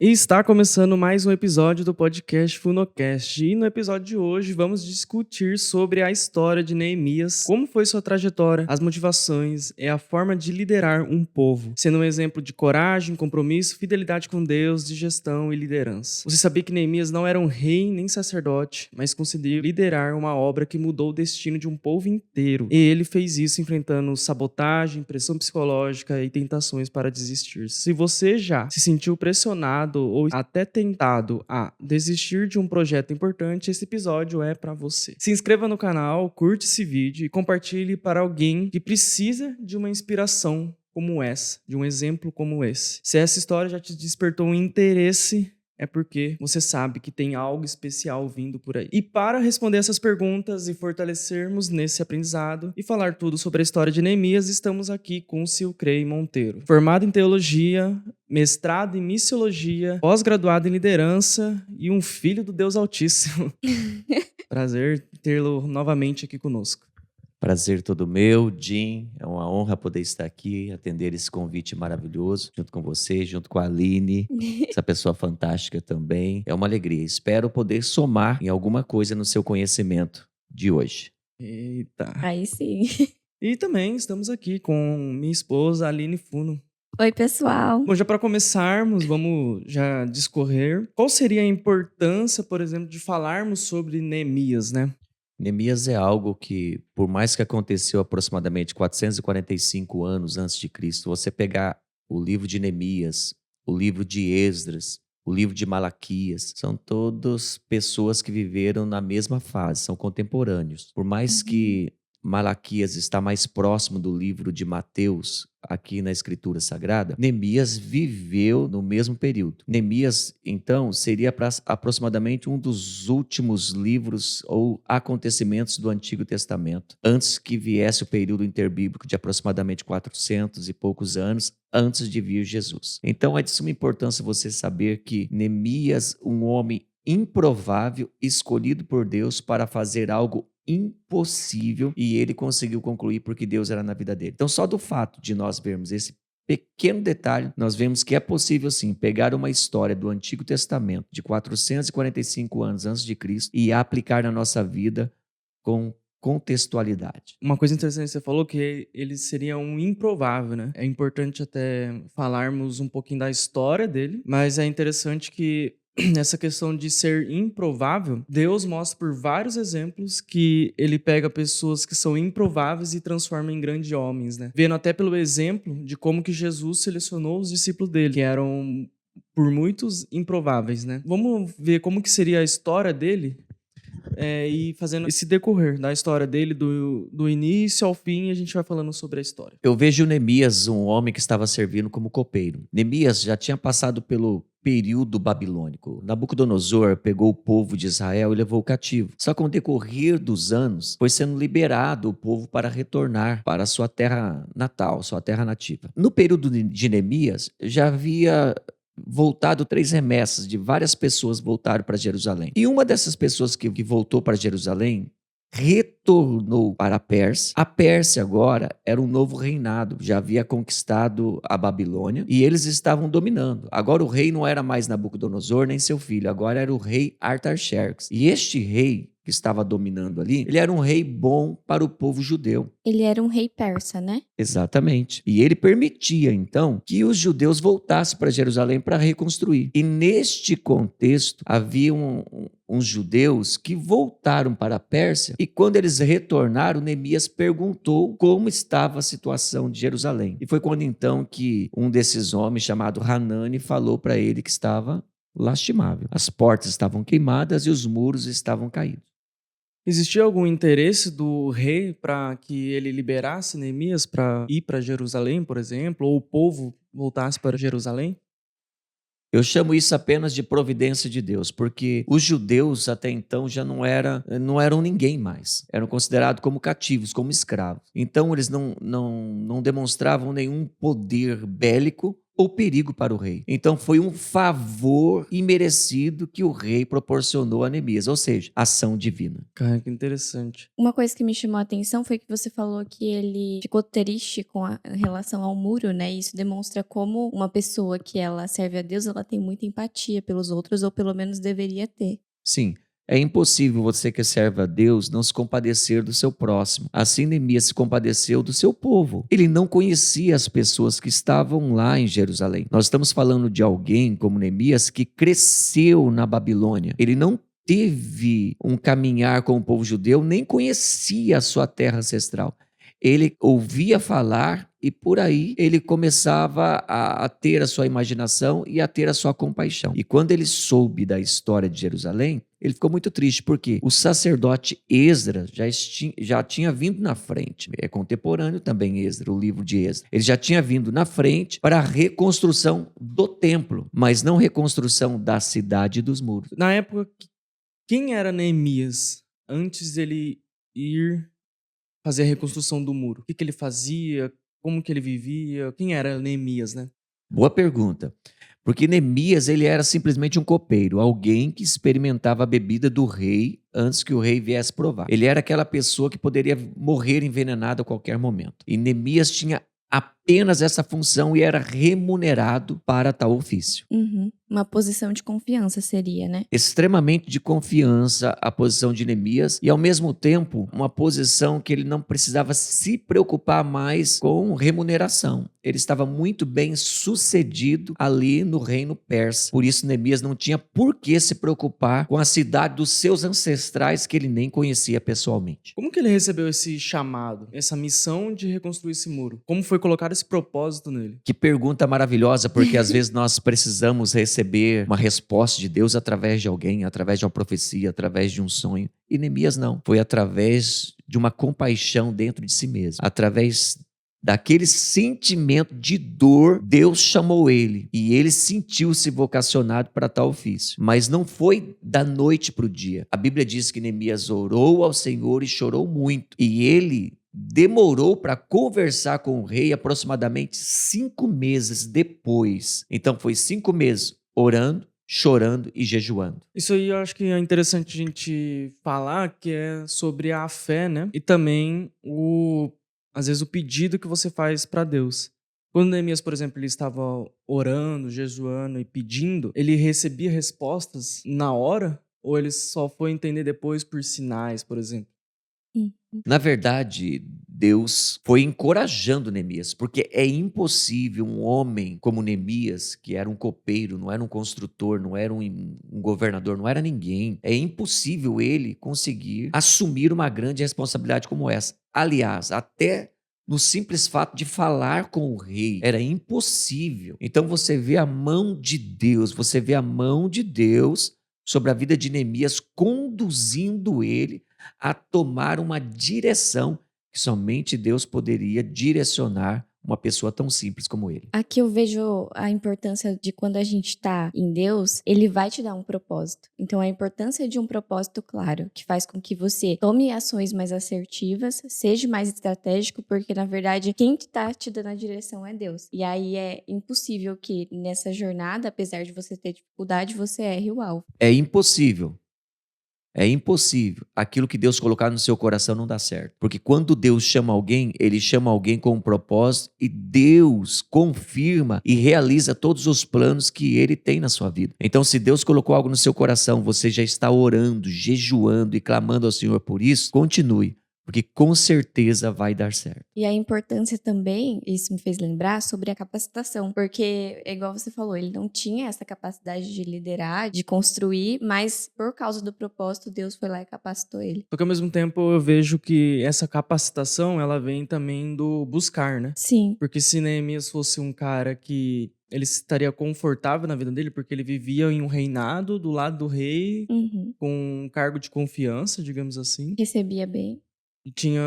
E está começando mais um episódio do podcast Funocast. E no episódio de hoje vamos discutir sobre a história de Neemias, como foi sua trajetória, as motivações e a forma de liderar um povo, sendo um exemplo de coragem, compromisso, fidelidade com Deus, de gestão e liderança. Você sabia que Neemias não era um rei nem sacerdote, mas conseguiu liderar uma obra que mudou o destino de um povo inteiro. E ele fez isso enfrentando sabotagem, pressão psicológica e tentações para desistir. Se você já se sentiu pressionado ou até tentado a desistir de um projeto importante, esse episódio é para você. Se inscreva no canal, curte esse vídeo e compartilhe para alguém que precisa de uma inspiração como essa, de um exemplo como esse. Se essa história já te despertou um interesse, é porque você sabe que tem algo especial vindo por aí. E para responder essas perguntas e fortalecermos nesse aprendizado e falar tudo sobre a história de Neemias, estamos aqui com o Silcrey Monteiro. Formado em teologia, mestrado em missiologia, pós-graduado em liderança e um filho do Deus Altíssimo. Prazer tê-lo novamente aqui conosco. Prazer todo meu, Jim. É uma honra poder estar aqui, atender esse convite maravilhoso, junto com você, junto com a Aline, essa pessoa fantástica também. É uma alegria. Espero poder somar em alguma coisa no seu conhecimento de hoje. Eita. Aí sim. E também estamos aqui com minha esposa, Aline Funo. Oi, pessoal. Bom, já para começarmos, vamos já discorrer. Qual seria a importância, por exemplo, de falarmos sobre Neemias, né? Neemias é algo que, por mais que aconteceu aproximadamente 445 anos antes de Cristo, você pegar o livro de Neemias, o livro de Esdras, o livro de Malaquias, são todas pessoas que viveram na mesma fase, são contemporâneos. Por mais que Malaquias está mais próximo do livro de Mateus, aqui na Escritura Sagrada, Neemias viveu no mesmo período. Neemias, então, seria aproximadamente um dos últimos livros ou acontecimentos do Antigo Testamento, antes que viesse o período interbíblico de aproximadamente 400 e poucos anos, antes de vir Jesus. Então, é de suma importância você saber que Neemias, um homem improvável, escolhido por Deus para fazer algo impossível, e ele conseguiu concluir porque Deus era na vida dele. Então, só do fato de nós vermos esse pequeno detalhe, nós vemos que é possível sim pegar uma história do Antigo Testamento de 445 anos antes de Cristo e aplicar na nossa vida com contextualidade. Uma coisa interessante que você falou que ele seria um improvável, né? É importante até falarmos um pouquinho da história dele, mas é interessante que essa questão de ser improvável, Deus mostra por vários exemplos que ele pega pessoas que são improváveis e transforma em grandes homens, né? Vendo até pelo exemplo de como que Jesus selecionou os discípulos dele, que eram por muitos improváveis, né? Vamos ver como que seria a história dele e fazendo esse decorrer da história dele, do início ao fim, a gente vai falando sobre a história. Eu vejo Neemias, um homem que estava servindo como copeiro. Neemias já tinha passado pelo período babilônico. Nabucodonosor pegou o povo de Israel e levou cativo. Só que com o decorrer dos anos, foi sendo liberado o povo para retornar para a sua terra natal, sua terra nativa. No período de Neemias, já havia voltado 3 remessas de várias pessoas voltaram para Jerusalém. E uma dessas pessoas que voltou para Jerusalém retornou para a Pérsia. A Pérsia agora era um novo reinado, já havia conquistado a Babilônia e eles estavam dominando. Agora o rei não era mais Nabucodonosor nem seu filho, agora era o rei Artaxerxes. E este rei que estava dominando ali, ele era um rei bom para o povo judeu. Ele era um rei persa, né? Exatamente. E ele permitia, então, que os judeus voltassem para Jerusalém para reconstruir. E neste contexto, havia uns judeus que voltaram para a Pérsia e quando eles retornaram, Neemias perguntou como estava a situação de Jerusalém. E foi quando então que um desses homens, chamado Hanani, falou para ele que estava lastimável. As portas estavam queimadas e os muros estavam caídos. Existia algum interesse do rei para que ele liberasse Neemias para ir para Jerusalém, por exemplo, ou o povo voltasse para Jerusalém? Eu chamo isso apenas de providência de Deus, porque os judeus até então já não eram ninguém mais. Eram considerados como cativos, como escravos. Então eles não demonstravam nenhum poder bélico ou perigo para o rei. Então foi um favor imerecido que o rei proporcionou a Neemias, ou seja, ação divina. Cara, que interessante. Uma coisa que me chamou a atenção foi que você falou que ele ficou triste com a em relação ao muro, né? Isso demonstra como uma pessoa que ela serve a Deus, ela tem muita empatia pelos outros, ou pelo menos deveria ter. Sim, é impossível você que serve a Deus não se compadecer do seu próximo. Assim Neemias se compadeceu do seu povo. Ele não conhecia as pessoas que estavam lá em Jerusalém. Nós estamos falando de alguém como Neemias que cresceu na Babilônia. Ele não teve um caminhar com o povo judeu, nem conhecia a sua terra ancestral. Ele ouvia falar e por aí ele começava a ter a sua imaginação e a ter a sua compaixão. E quando ele soube da história de Jerusalém, ele ficou muito triste, porque o sacerdote Esdras já tinha vindo na frente. É contemporâneo também Esdras, o livro de Esdras. Ele já tinha vindo na frente para a reconstrução do templo, mas não reconstrução da cidade e dos muros. Na época, quem era Neemias antes dele ir fazer a reconstrução do muro? O que ele fazia? Como que ele vivia? Quem era Neemias, né? Boa pergunta. Porque Neemias, ele era simplesmente um copeiro, alguém que experimentava a bebida do rei antes que o rei viesse provar. Ele era aquela pessoa que poderia morrer envenenado a qualquer momento. E Neemias tinha apenas essa função e era remunerado para tal ofício. Uhum. Uma posição de confiança seria, né? Extremamente de confiança a posição de Neemias e, ao mesmo tempo, uma posição que ele não precisava se preocupar mais com remuneração. Ele estava muito bem sucedido ali no reino persa. Por isso, Neemias não tinha por que se preocupar com a cidade dos seus ancestrais que ele nem conhecia pessoalmente. Como que ele recebeu esse chamado, essa missão de reconstruir esse muro? Como foi colocado esse propósito nele? Que pergunta maravilhosa, porque às vezes nós precisamos receber uma resposta de Deus através de alguém, através de uma profecia, através de um sonho. E Neemias não. Foi através de uma compaixão dentro de si mesmo. Através daquele sentimento de dor, Deus chamou ele. E ele sentiu-se vocacionado para tal ofício. Mas não foi da noite para o dia. A Bíblia diz que Neemias orou ao Senhor e chorou muito. E ele demorou para conversar com o rei aproximadamente 5 meses depois. Então foi 5 meses orando, chorando e jejuando. Isso aí eu acho que é interessante a gente falar, que é sobre a fé, né? E também, às vezes, o pedido que você faz para Deus. Quando Neemias, por exemplo, ele estava orando, jejuando e pedindo, ele recebia respostas na hora? Ou ele só foi entender depois por sinais, por exemplo? Na verdade, Deus foi encorajando Neemias, porque é impossível um homem como Neemias, que era um copeiro, não era um construtor, não era um governador, não era ninguém, é impossível ele conseguir assumir uma grande responsabilidade como essa. Aliás, até no simples fato de falar com o rei, era impossível. Então você vê a mão de Deus, sobre a vida de Neemias, conduzindo ele a tomar uma direção que somente Deus poderia direcionar uma pessoa tão simples como ele. Aqui eu vejo a importância de quando a gente tá em Deus, ele vai te dar um propósito. Então a importância de um propósito claro, que faz com que você tome ações mais assertivas, seja mais estratégico, porque na verdade quem tá te dando a direção é Deus. E aí é impossível que nessa jornada, apesar de você ter dificuldade, você erre o alvo. É impossível. É impossível. Aquilo que Deus colocar no seu coração não dá certo. Porque quando Deus chama alguém, ele chama alguém com um propósito e Deus confirma e realiza todos os planos que ele tem na sua vida. Então, se Deus colocou algo no seu coração, você já está orando, jejuando e clamando ao Senhor por isso, continue. Porque com certeza vai dar certo. E a importância também, isso me fez lembrar, sobre a capacitação. Porque, é igual você falou, ele não tinha essa capacidade de liderar, de construir, mas por causa do propósito, Deus foi lá e capacitou ele. Só que ao mesmo tempo eu vejo que essa capacitação, ela vem também do buscar, né? Sim. Porque se Neemias fosse um cara que ele estaria confortável na vida dele, porque ele vivia em um reinado do lado do rei, Uhum. com um cargo de confiança, digamos assim, Recebia bem. e tinha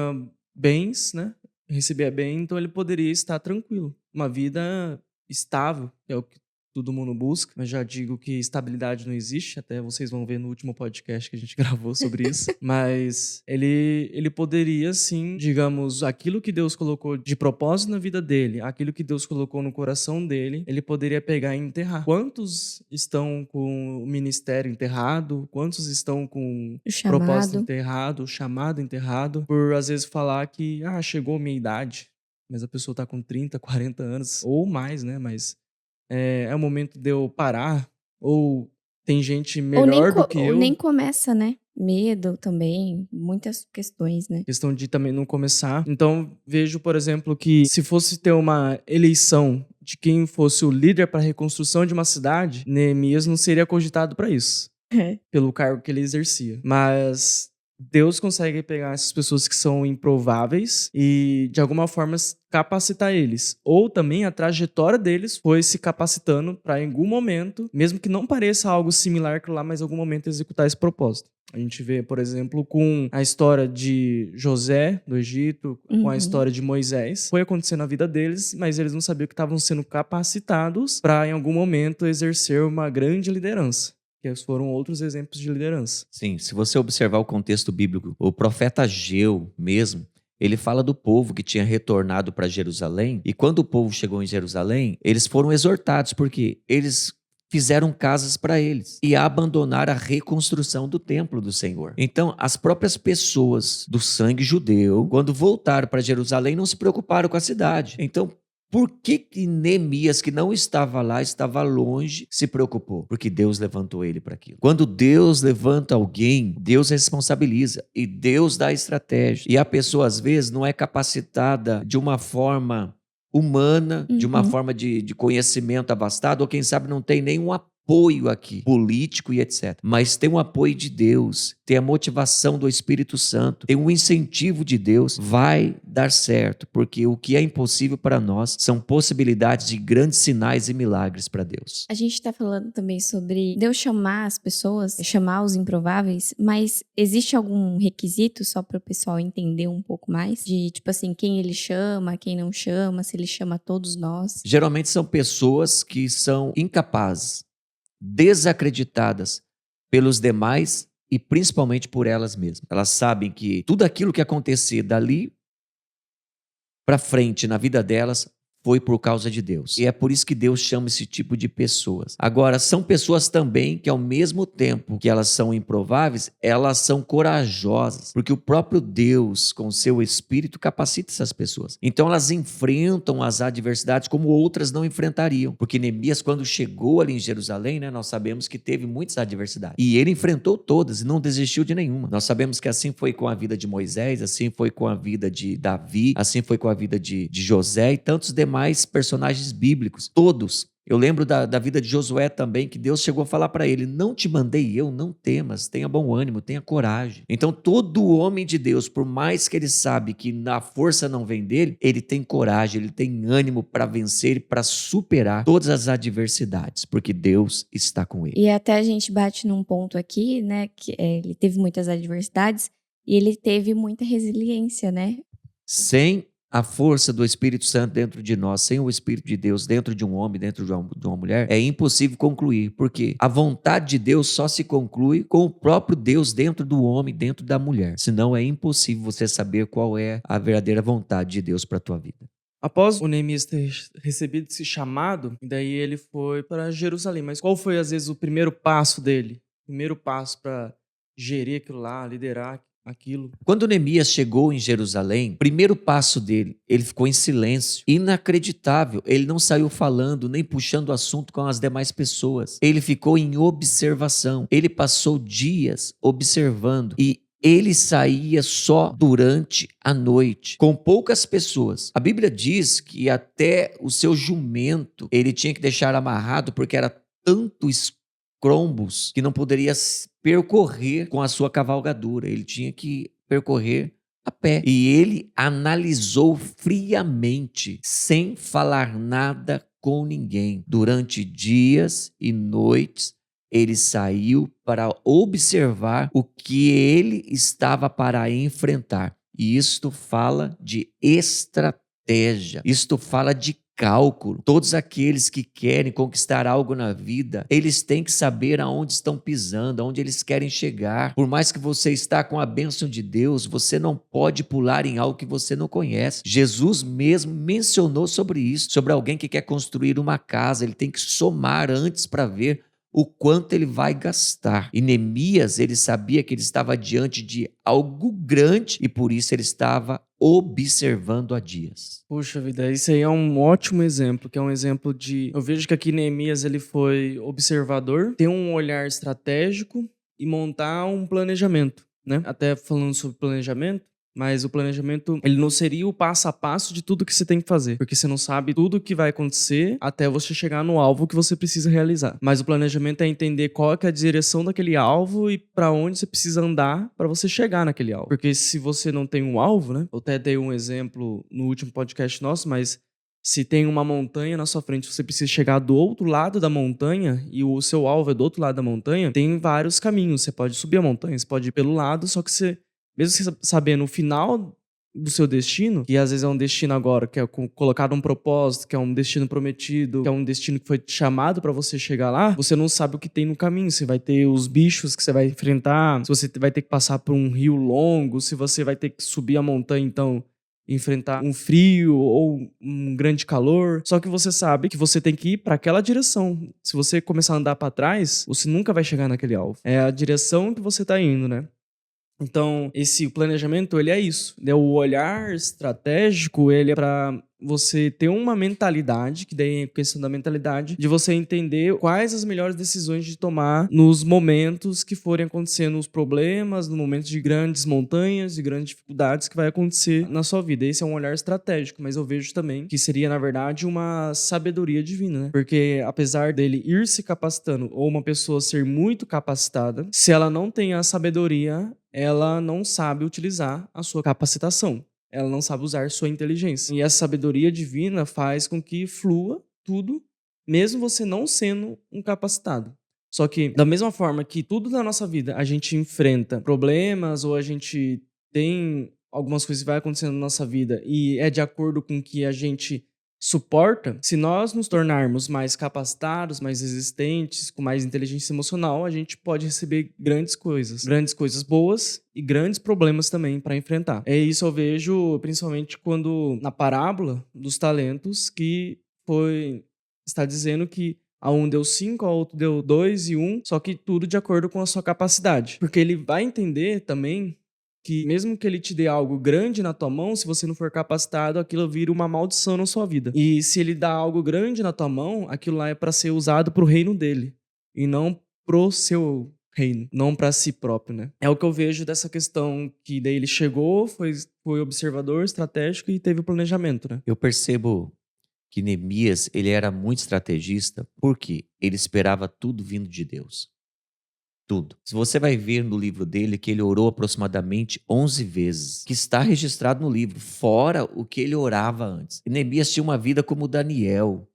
bens, né? Recebia bem, então ele poderia estar tranquilo. Uma vida estável, que é o que todo mundo busca, mas já digo que estabilidade não existe, até vocês vão ver no último podcast que a gente gravou sobre isso. Mas ele poderia sim, digamos, aquilo que Deus colocou de propósito na vida dele, aquilo que Deus colocou no coração dele, ele poderia pegar e enterrar. Quantos estão com o ministério enterrado? Quantos estão com O propósito chamado. enterrado, o chamado enterrado, por às vezes falar que, chegou a minha idade, mas a pessoa tá com 30, 40 anos, ou mais, né? Mas é o momento de eu parar, ou tem gente melhor do que Ou eu. nem começa, né? Medo também, muitas questões, né? Questão de também não começar. Então, vejo, por exemplo, que se fosse ter uma eleição de quem fosse o líder para a reconstrução de uma cidade, Neemias não seria cogitado para isso, pelo cargo que ele exercia. Mas Deus consegue pegar essas pessoas que são improváveis e, de alguma forma, capacitar eles. Ou também a trajetória deles foi se capacitando para, em algum momento, mesmo que não pareça algo similar que lá, mas em algum momento executar esse propósito. A gente vê, por exemplo, com a história de José, do Egito, com a história de Moisés. Foi acontecendo na vida deles, mas eles não sabiam que estavam sendo capacitados para, em algum momento, exercer uma grande liderança. Que esses foram outros exemplos de liderança. Sim, se você observar o contexto bíblico, o profeta Ageu mesmo, ele fala do povo que tinha retornado para Jerusalém, e quando o povo chegou em Jerusalém, eles foram exortados, porque eles fizeram casas para eles e abandonaram a reconstrução do templo do Senhor. Então, as próprias pessoas do sangue judeu, quando voltaram para Jerusalém, não se preocuparam com a cidade. Então, por que Neemias, que não estava lá, estava longe, se preocupou? Porque Deus levantou ele para aquilo. Quando Deus levanta alguém, Deus responsabiliza e Deus dá estratégia. E a pessoa, às vezes, não é capacitada de uma forma humana, de uma forma de conhecimento abastado, ou quem sabe não tem nenhum apoio aqui, político e etc. Mas tem um apoio de Deus, tem a motivação do Espírito Santo, tem um incentivo de Deus, vai dar certo, porque o que é impossível para nós são possibilidades de grandes sinais e milagres para Deus. A gente tá falando também sobre Deus chamar as pessoas, chamar os improváveis, mas existe algum requisito só para o pessoal entender um pouco mais? De, tipo assim, quem ele chama, quem não chama, se ele chama todos nós? Geralmente são pessoas que são incapazes, desacreditadas pelos demais e principalmente por elas mesmas. Elas sabem que tudo aquilo que acontecer dali para frente na vida delas foi por causa de Deus. E é por isso que Deus chama esse tipo de pessoas. Agora, são pessoas também que, ao mesmo tempo que elas são improváveis, elas são corajosas, porque o próprio Deus, com seu Espírito, capacita essas pessoas. Então, elas enfrentam as adversidades como outras não enfrentariam. Porque Neemias, quando chegou ali em Jerusalém, nós sabemos que teve muitas adversidades. E ele enfrentou todas e não desistiu de nenhuma. Nós sabemos que assim foi com a vida de Moisés, assim foi com a vida de Davi, assim foi com a vida de José e tantos demais personagens bíblicos, todos. Eu lembro da vida de Josué também, que Deus chegou a falar para ele: não te mandei eu, não temas, tenha bom ânimo, tenha coragem. Então todo homem de Deus, por mais que ele sabe que a força não vem dele, ele tem coragem, ele tem ânimo para vencer, para superar todas as adversidades, porque Deus está com ele. E até a gente bate num ponto aqui, né, que ele teve muitas adversidades e ele teve muita resiliência, né? Sem a força do Espírito Santo dentro de nós, sem o Espírito de Deus dentro de um homem, dentro de uma mulher, é impossível concluir, porque a vontade de Deus só se conclui com o próprio Deus dentro do homem, dentro da mulher. Senão é impossível você saber qual é a verdadeira vontade de Deus para a tua vida. Após o Neemias ter recebido esse chamado, daí ele foi para Jerusalém. Mas qual foi, às vezes, o primeiro passo dele? O primeiro passo para gerir aquilo lá, liderar aquilo? Quando Neemias chegou em Jerusalém, o primeiro passo dele, ele ficou em silêncio, inacreditável. Ele não saiu falando, nem puxando o assunto com as demais pessoas. Ele ficou em observação. Ele passou dias observando e ele saía só durante a noite, com poucas pessoas. A Bíblia diz que até o seu jumento ele tinha que deixar amarrado, porque era tanto escrombos que não poderia percorrer com a sua cavalgadura. Ele tinha que percorrer a pé. E ele analisou friamente, sem falar nada com ninguém. Durante dias e noites, ele saiu para observar o que ele estava para enfrentar. E isto fala de estratégia. Isto fala de cálculo. Todos aqueles que querem conquistar algo na vida, eles têm que saber aonde estão pisando, aonde eles querem chegar. Por mais que você está com a bênção de Deus, você não pode pular em algo que você não conhece. Jesus mesmo mencionou sobre isso, sobre alguém que quer construir uma casa, ele tem que somar antes para ver o quanto ele vai gastar. E Neemias, ele sabia que ele estava diante de algo grande e por isso ele estava observando há dias. Puxa vida, isso aí é um ótimo exemplo, que é um exemplo de... Eu vejo que aqui Neemias ele foi observador, ter um olhar estratégico e montar um planejamento, né? Até falando sobre planejamento, mas o planejamento, ele não seria o passo a passo de tudo que você tem que fazer, porque você não sabe tudo o que vai acontecer até você chegar no alvo que você precisa realizar. Mas o planejamento é entender qual é que é a direção daquele alvo e para onde você precisa andar para você chegar naquele alvo. Porque se você não tem um alvo, né? Eu até dei um exemplo no último podcast nosso, mas se tem uma montanha na sua frente, você precisa chegar do outro lado da montanha e o seu alvo é do outro lado da montanha, tem vários caminhos. Você pode subir a montanha, você pode ir pelo lado, só que você... Mesmo você sabendo o final do seu destino, que às vezes é um destino agora, que é colocado um propósito, que é um destino prometido, que é um destino que foi chamado para você chegar lá, você não sabe o que tem no caminho. Você vai ter os bichos que você vai enfrentar, se você vai ter que passar por um rio longo, se você vai ter que subir a montanha, então enfrentar um frio ou um grande calor. Só que você sabe que você tem que ir para aquela direção. Se você começar a andar para trás, você nunca vai chegar naquele alvo. É a direção que você tá indo, né? Então, esse planejamento, ele é isso, né? O olhar estratégico, ele é para você ter uma mentalidade, que daí é a questão da mentalidade, de você entender quais as melhores decisões de tomar nos momentos que forem acontecendo os problemas, no momento de grandes montanhas, de grandes dificuldades que vai acontecer na sua vida. Esse é um olhar estratégico, mas eu vejo também que seria, na verdade, uma sabedoria divina, né? Porque apesar dele ir se capacitando, ou uma pessoa ser muito capacitada, se ela não tem a sabedoria, ela não sabe utilizar a sua capacitação. Ela não sabe usar sua inteligência. E essa sabedoria divina faz com que flua tudo, mesmo você não sendo um capacitado. Só que, da mesma forma que tudo na nossa vida a gente enfrenta problemas ou a gente tem algumas coisas que vai acontecendo na nossa vida e é de acordo com o que a gente suporta, se nós nos tornarmos mais capacitados, mais resistentes, com mais inteligência emocional, a gente pode receber grandes coisas boas e grandes problemas também para enfrentar. É isso eu vejo principalmente quando na parábola dos talentos que está dizendo que a um deu 5, a outro deu 2 e 1, só que tudo de acordo com a sua capacidade. Porque ele vai entender também que mesmo que ele te dê algo grande na tua mão, se você não for capacitado, aquilo vira uma maldição na sua vida. E se ele dá algo grande na tua mão, aquilo lá é para ser usado pro reino dele e não pro seu reino, não para si próprio, né? É o que eu vejo dessa questão que daí ele chegou, foi observador, estratégico e teve o planejamento, né? Eu percebo que Neemias, ele era muito estrategista porque ele esperava tudo vindo de Deus. Tudo. Se você vai ver no livro dele que ele orou aproximadamente 11 vezes, que está registrado no livro, fora o que ele orava antes. E Neemias tinha uma vida como Daniel.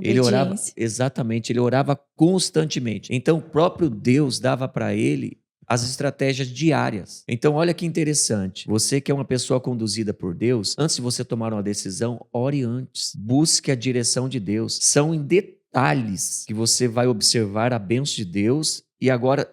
Ele orava, Obediência. exatamente, ele orava constantemente. Então o próprio Deus dava para ele as estratégias diárias. Então olha que interessante, você que é uma pessoa conduzida por Deus, antes de você tomar uma decisão, ore antes, busque a direção de Deus. São em detalhes que você vai observar a bênção de Deus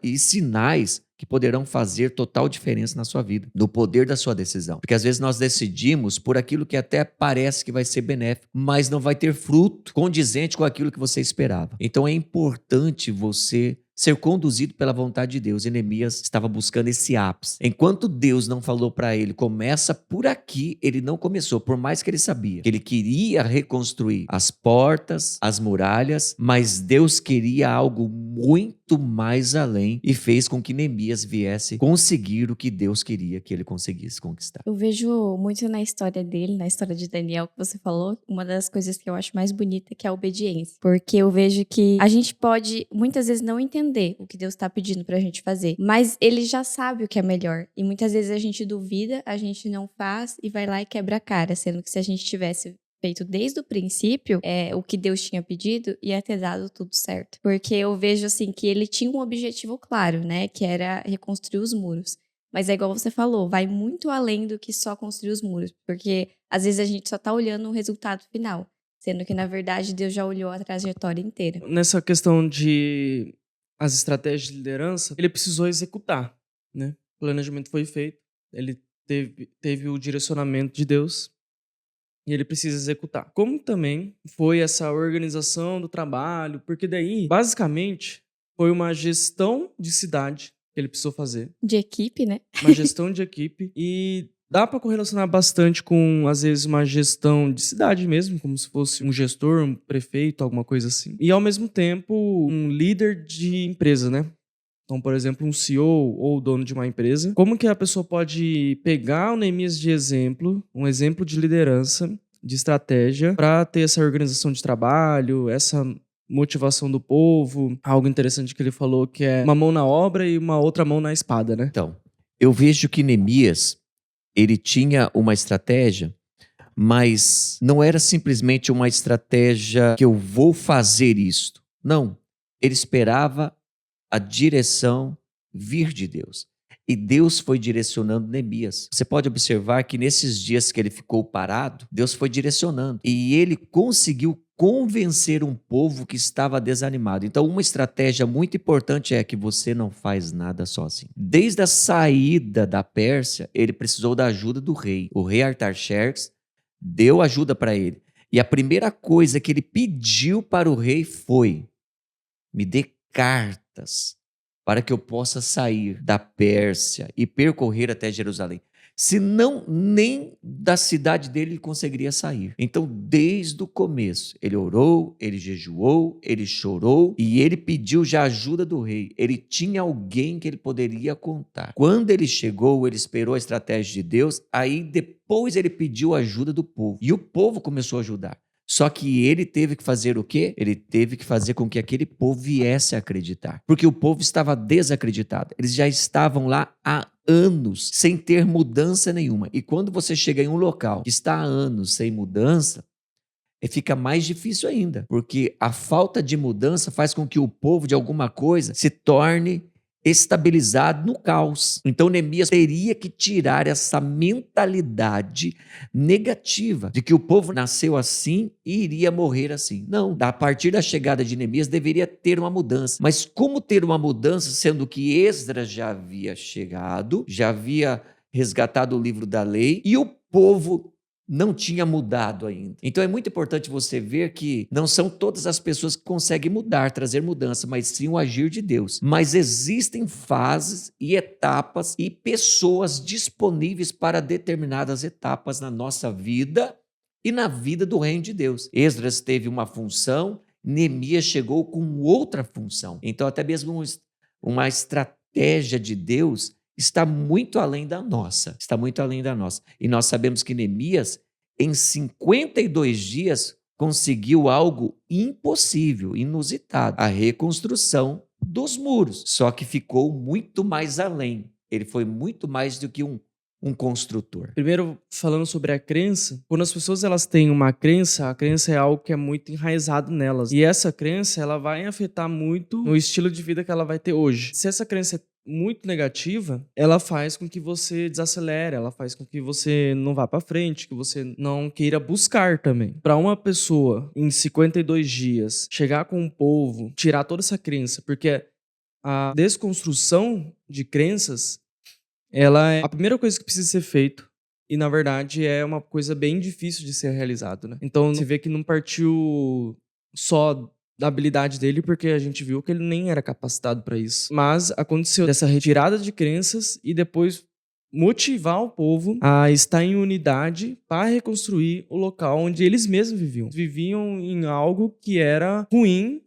e sinais que poderão fazer total diferença na sua vida, no poder da sua decisão. Porque às vezes nós decidimos por aquilo que até parece que vai ser benéfico, mas não vai ter fruto condizente com aquilo que você esperava. Então é importante você ser conduzido pela vontade de Deus. E Neemias estava buscando esse ápice. Enquanto Deus não falou para ele, começa por aqui, ele não começou, por mais que ele sabia que ele queria reconstruir as portas, as muralhas, mas Deus queria algo muito mais além e fez com que Neemias viesse conseguir o que Deus queria que ele conseguisse conquistar. Eu vejo muito na história dele, na história de Daniel que você falou, uma das coisas que eu acho mais bonita que é a obediência. Porque eu vejo que a gente pode muitas vezes não entender o que Deus tá pedindo pra gente fazer, mas ele já sabe o que é melhor. E muitas vezes a gente duvida, a gente não faz e vai lá e quebra a cara, sendo que se a gente tivesse feito desde o princípio o que Deus tinha pedido, ia ter dado tudo certo. Porque eu vejo assim que ele tinha um objetivo claro, né, que era reconstruir os muros. Mas é igual você falou, vai muito além do que só construir os muros, porque às vezes a gente só tá olhando o resultado final. Sendo que, na verdade, Deus já olhou a trajetória inteira. Nessa questão de as estratégias de liderança, ele precisou executar, né? O planejamento foi feito, ele teve o direcionamento de Deus e ele precisa executar. Como também foi essa organização do trabalho, porque daí, basicamente, foi uma gestão de cidade que ele precisou fazer. De equipe, né? Uma gestão de equipe e dá para correlacionar bastante com, às vezes, uma gestão de cidade mesmo, como se fosse um gestor, um prefeito, alguma coisa assim. E, ao mesmo tempo, um líder de empresa, né? Então, por exemplo, um CEO ou dono de uma empresa. Como que a pessoa pode pegar o Neemias de exemplo, um exemplo de liderança, de estratégia, para ter essa organização de trabalho, essa motivação do povo? Algo interessante que ele falou que é uma mão na obra e uma outra mão na espada, né? Então, eu vejo que Neemias, ele tinha uma estratégia, mas não era simplesmente uma estratégia que eu vou fazer isto. Não, ele esperava a direção vir de Deus. E Deus foi direcionando Neemias. Você pode observar que nesses dias que ele ficou parado, Deus foi direcionando. E ele conseguiu convencer um povo que estava desanimado. Então, uma estratégia muito importante é que você não faz nada sozinho. Desde a saída da Pérsia, ele precisou da ajuda do rei. O rei Artaxerxes deu ajuda para ele. E a primeira coisa que ele pediu para o rei foi: me dê cartas para que eu possa sair da Pérsia e percorrer até Jerusalém. Senão, nem da cidade dele ele conseguiria sair. Então, desde o começo, ele orou, ele jejuou, ele chorou e ele pediu já ajuda do rei. Ele tinha alguém que ele poderia contar. Quando ele chegou, ele esperou a estratégia de Deus, aí depois ele pediu a ajuda do povo. E o povo começou a ajudar. Só que ele teve que fazer o quê? Ele teve que fazer com que aquele povo viesse a acreditar. Porque o povo estava desacreditado. Eles já estavam lá há anos sem ter mudança nenhuma. E quando você chega em um local que está há anos sem mudança, fica mais difícil ainda. Porque a falta de mudança faz com que o povo de alguma coisa se torne estabilizado no caos. Então Neemias teria que tirar essa mentalidade negativa de que o povo nasceu assim e iria morrer assim. Não, a partir da chegada de Neemias deveria ter uma mudança. Mas como ter uma mudança sendo que Esdras já havia chegado, já havia resgatado o livro da lei e o povo não tinha mudado ainda. Então é muito importante você ver que não são todas as pessoas que conseguem mudar, trazer mudança, mas sim o agir de Deus. Mas existem fases e etapas e pessoas disponíveis para determinadas etapas na nossa vida e na vida do reino de Deus. Esdras teve uma função, Neemias chegou com outra função. Então até mesmo uma estratégia de Deus está muito além da nossa. Está muito além da nossa. E nós sabemos que Neemias, em 52 dias, conseguiu algo impossível, inusitado: a reconstrução dos muros. Só que ficou muito mais além. Ele foi muito mais do que um construtor. Primeiro, falando sobre a crença, quando as pessoas elas têm uma crença, a crença é algo que é muito enraizado nelas. E essa crença, ela vai afetar muito no estilo de vida que ela vai ter hoje. Se essa crença é muito negativa, ela faz com que você desacelere, ela faz com que você não vá para frente, que você não queira buscar também. Para uma pessoa, em 52 dias, chegar com um povo, tirar toda essa crença, porque a desconstrução de crenças, ela é a primeira coisa que precisa ser feito e, na verdade, é uma coisa bem difícil de ser realizado, né? Então, você vê que não partiu só da habilidade dele, porque a gente viu que ele nem era capacitado para isso. Mas aconteceu dessa retirada de crenças e depois motivar o povo a estar em unidade para reconstruir o local onde eles mesmos viviam. Viviam em algo que era ruim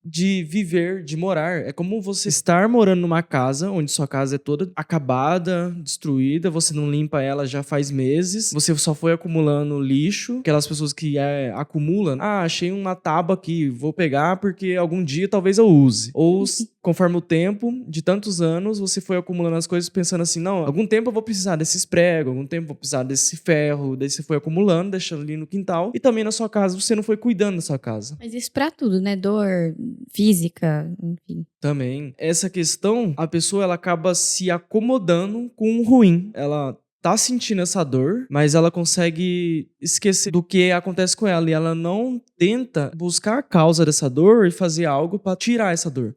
de viver, de morar. É como você estar morando numa casa onde sua casa é toda acabada, destruída, você não limpa ela já faz meses, você só foi acumulando lixo, aquelas pessoas que acumulam, achei uma tábua aqui, vou pegar porque algum dia talvez eu use. Ou conforme o tempo de tantos anos, você foi acumulando as coisas pensando assim, não, algum tempo eu vou precisar desses pregos, algum tempo eu vou precisar desse ferro, daí você foi acumulando, deixando ali no quintal, e também na sua casa você não foi cuidando da sua casa. Mas isso pra tudo, né? Dor física, enfim. Também. Essa questão, a pessoa ela acaba se acomodando com o ruim. Ela tá sentindo essa dor, mas ela consegue esquecer do que acontece com ela. E ela não tenta buscar a causa dessa dor e fazer algo pra tirar essa dor.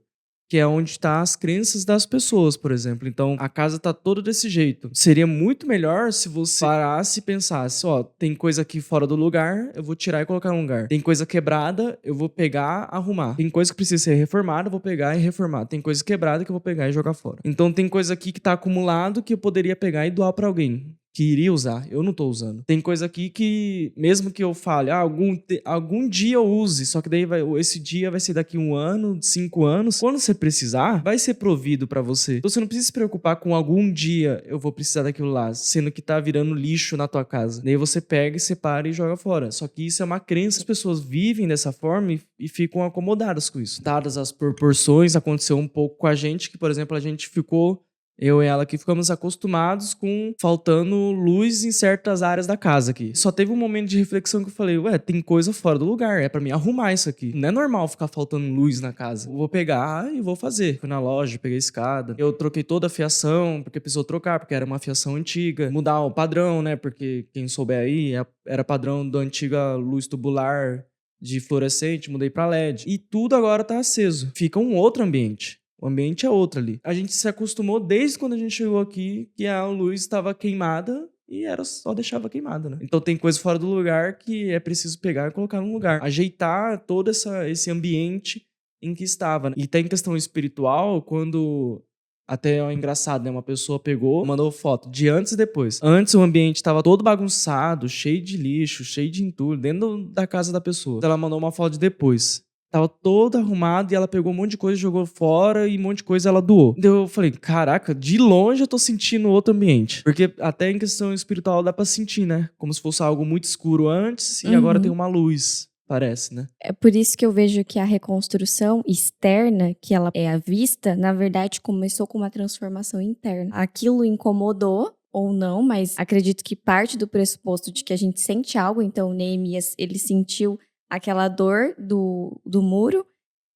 Que é onde tá as crenças das pessoas, por exemplo. Então, a casa tá toda desse jeito. Seria muito melhor se você parasse e pensasse, ó, tem coisa aqui fora do lugar, eu vou tirar e colocar no lugar. Tem coisa quebrada, eu vou pegar, arrumar. Tem coisa que precisa ser reformada, eu vou pegar e reformar. Tem coisa quebrada que eu vou pegar e jogar fora. Então, tem coisa aqui que tá acumulado que eu poderia pegar e doar pra alguém que iria usar, eu não tô usando. Tem coisa aqui que, mesmo que eu fale, algum dia eu use, só que daí esse dia vai ser daqui 1 ano, 5 anos. Quando você precisar, vai ser provido pra você. Então você não precisa se preocupar com algum dia eu vou precisar daquilo lá, sendo que tá virando lixo na tua casa. Daí você pega e separa e joga fora. Só que isso é uma crença, as pessoas vivem dessa forma e ficam acomodadas com isso. Dadas as proporções, aconteceu um pouco com a gente, que, por exemplo, a gente ficou... Eu e ela aqui ficamos acostumados com faltando luz em certas áreas da casa aqui. Só teve um momento de reflexão que eu falei, tem coisa fora do lugar, é pra mim arrumar isso aqui. Não é normal ficar faltando luz na casa. Eu vou pegar e vou fazer. Fui na loja, peguei a escada. Eu troquei toda a fiação, porque precisou trocar, porque era uma fiação antiga. Mudar o padrão, né, porque quem souber aí, era padrão da antiga luz tubular de fluorescente, mudei pra LED. E tudo agora tá aceso. Fica um outro ambiente. O ambiente é outro ali. A gente se acostumou desde quando a gente chegou aqui que a luz estava queimada e só deixava queimada, né? Então tem coisa fora do lugar que é preciso pegar e colocar no lugar. Ajeitar todo esse ambiente em que estava, né? E tem questão espiritual, quando... Até é engraçado, né? Uma pessoa pegou, mandou foto de antes e depois. Antes o ambiente estava todo bagunçado, cheio de lixo, cheio de entulho, dentro da casa da pessoa. Então ela mandou uma foto de depois. Tava toda arrumada e ela pegou um monte de coisa, jogou fora e um monte de coisa ela doou. Então eu falei, caraca, de longe eu tô sentindo outro ambiente. Porque até em questão espiritual dá pra sentir, né? Como se fosse algo muito escuro antes e agora tem uma luz, parece, né? É por isso que eu vejo que a reconstrução externa, que ela é à vista, na verdade começou com uma transformação interna. Aquilo incomodou ou não, mas acredito que parte do pressuposto de que a gente sente algo, então Neemias, ele sentiu aquela dor do muro,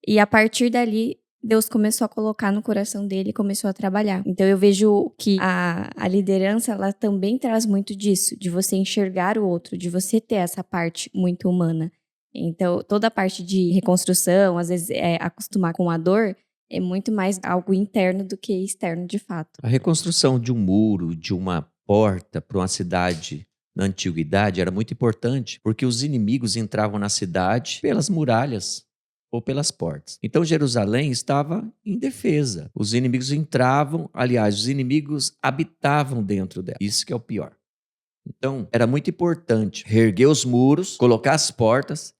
e a partir dali, Deus começou a colocar no coração dele e começou a trabalhar. Então eu vejo que a liderança, ela também traz muito disso, de você enxergar o outro, de você ter essa parte muito humana. Então toda a parte de reconstrução, às vezes acostumar com a dor, é muito mais algo interno do que externo de fato. A reconstrução de um muro, de uma porta para uma cidade na antiguidade era muito importante, porque os inimigos entravam na cidade pelas muralhas ou pelas portas. Então Jerusalém estava indefesa. Os inimigos entravam, aliás, os inimigos habitavam dentro dela. Isso que é o pior. Então era muito importante reerguer os muros, colocar as portas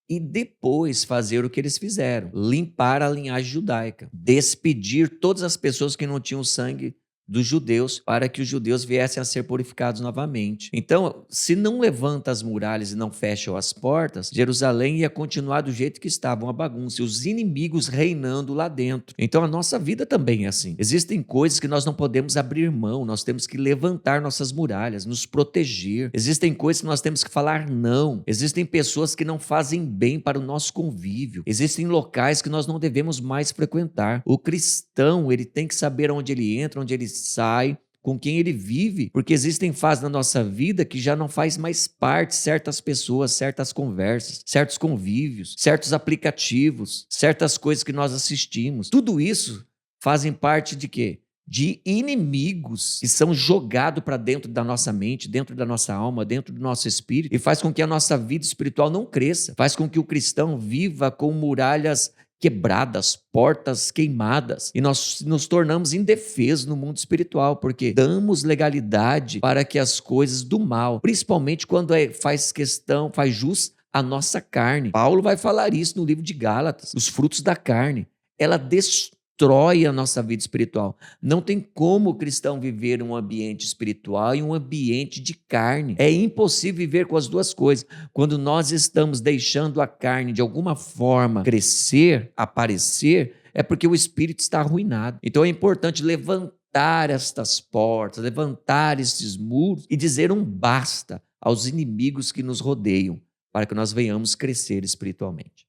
e depois fazer o que eles fizeram: limpar a linhagem judaica, despedir todas as pessoas que não tinham sangue dos judeus, para que os judeus viessem a ser purificados novamente. Então, se não levanta as muralhas e não fecham as portas, Jerusalém ia continuar do jeito que estava, uma bagunça, e os inimigos reinando lá dentro. Então, a nossa vida também é assim. Existem coisas que nós não podemos abrir mão, nós temos que levantar nossas muralhas, nos proteger. Existem coisas que nós temos que falar não. Existem pessoas que não fazem bem para o nosso convívio. Existem locais que nós não devemos mais frequentar. O cristão, ele tem que saber onde ele entra, onde ele sai, com quem ele vive, porque existem fases na nossa vida que já não faz mais parte certas pessoas, certas conversas, certos convívios, certos aplicativos, certas coisas que nós assistimos. Tudo isso fazem parte de quê? De inimigos que são jogados para dentro da nossa mente, dentro da nossa alma, dentro do nosso espírito, e faz com que a nossa vida espiritual não cresça, faz com que o cristão viva com muralhas quebradas, portas queimadas, e nós nos tornamos indefesos no mundo espiritual, porque damos legalidade para que as coisas do mal, principalmente quando faz jus à nossa carne. Paulo vai falar isso no livro de Gálatas, os frutos da carne, ela destrói a nossa vida espiritual. Não tem como o cristão viver um ambiente espiritual e um ambiente de carne. É impossível viver com as duas coisas. Quando nós estamos deixando a carne de alguma forma crescer, aparecer, é porque o espírito está arruinado. Então é importante levantar estas portas, levantar estes muros e dizer um basta aos inimigos que nos rodeiam, para que nós venhamos crescer espiritualmente.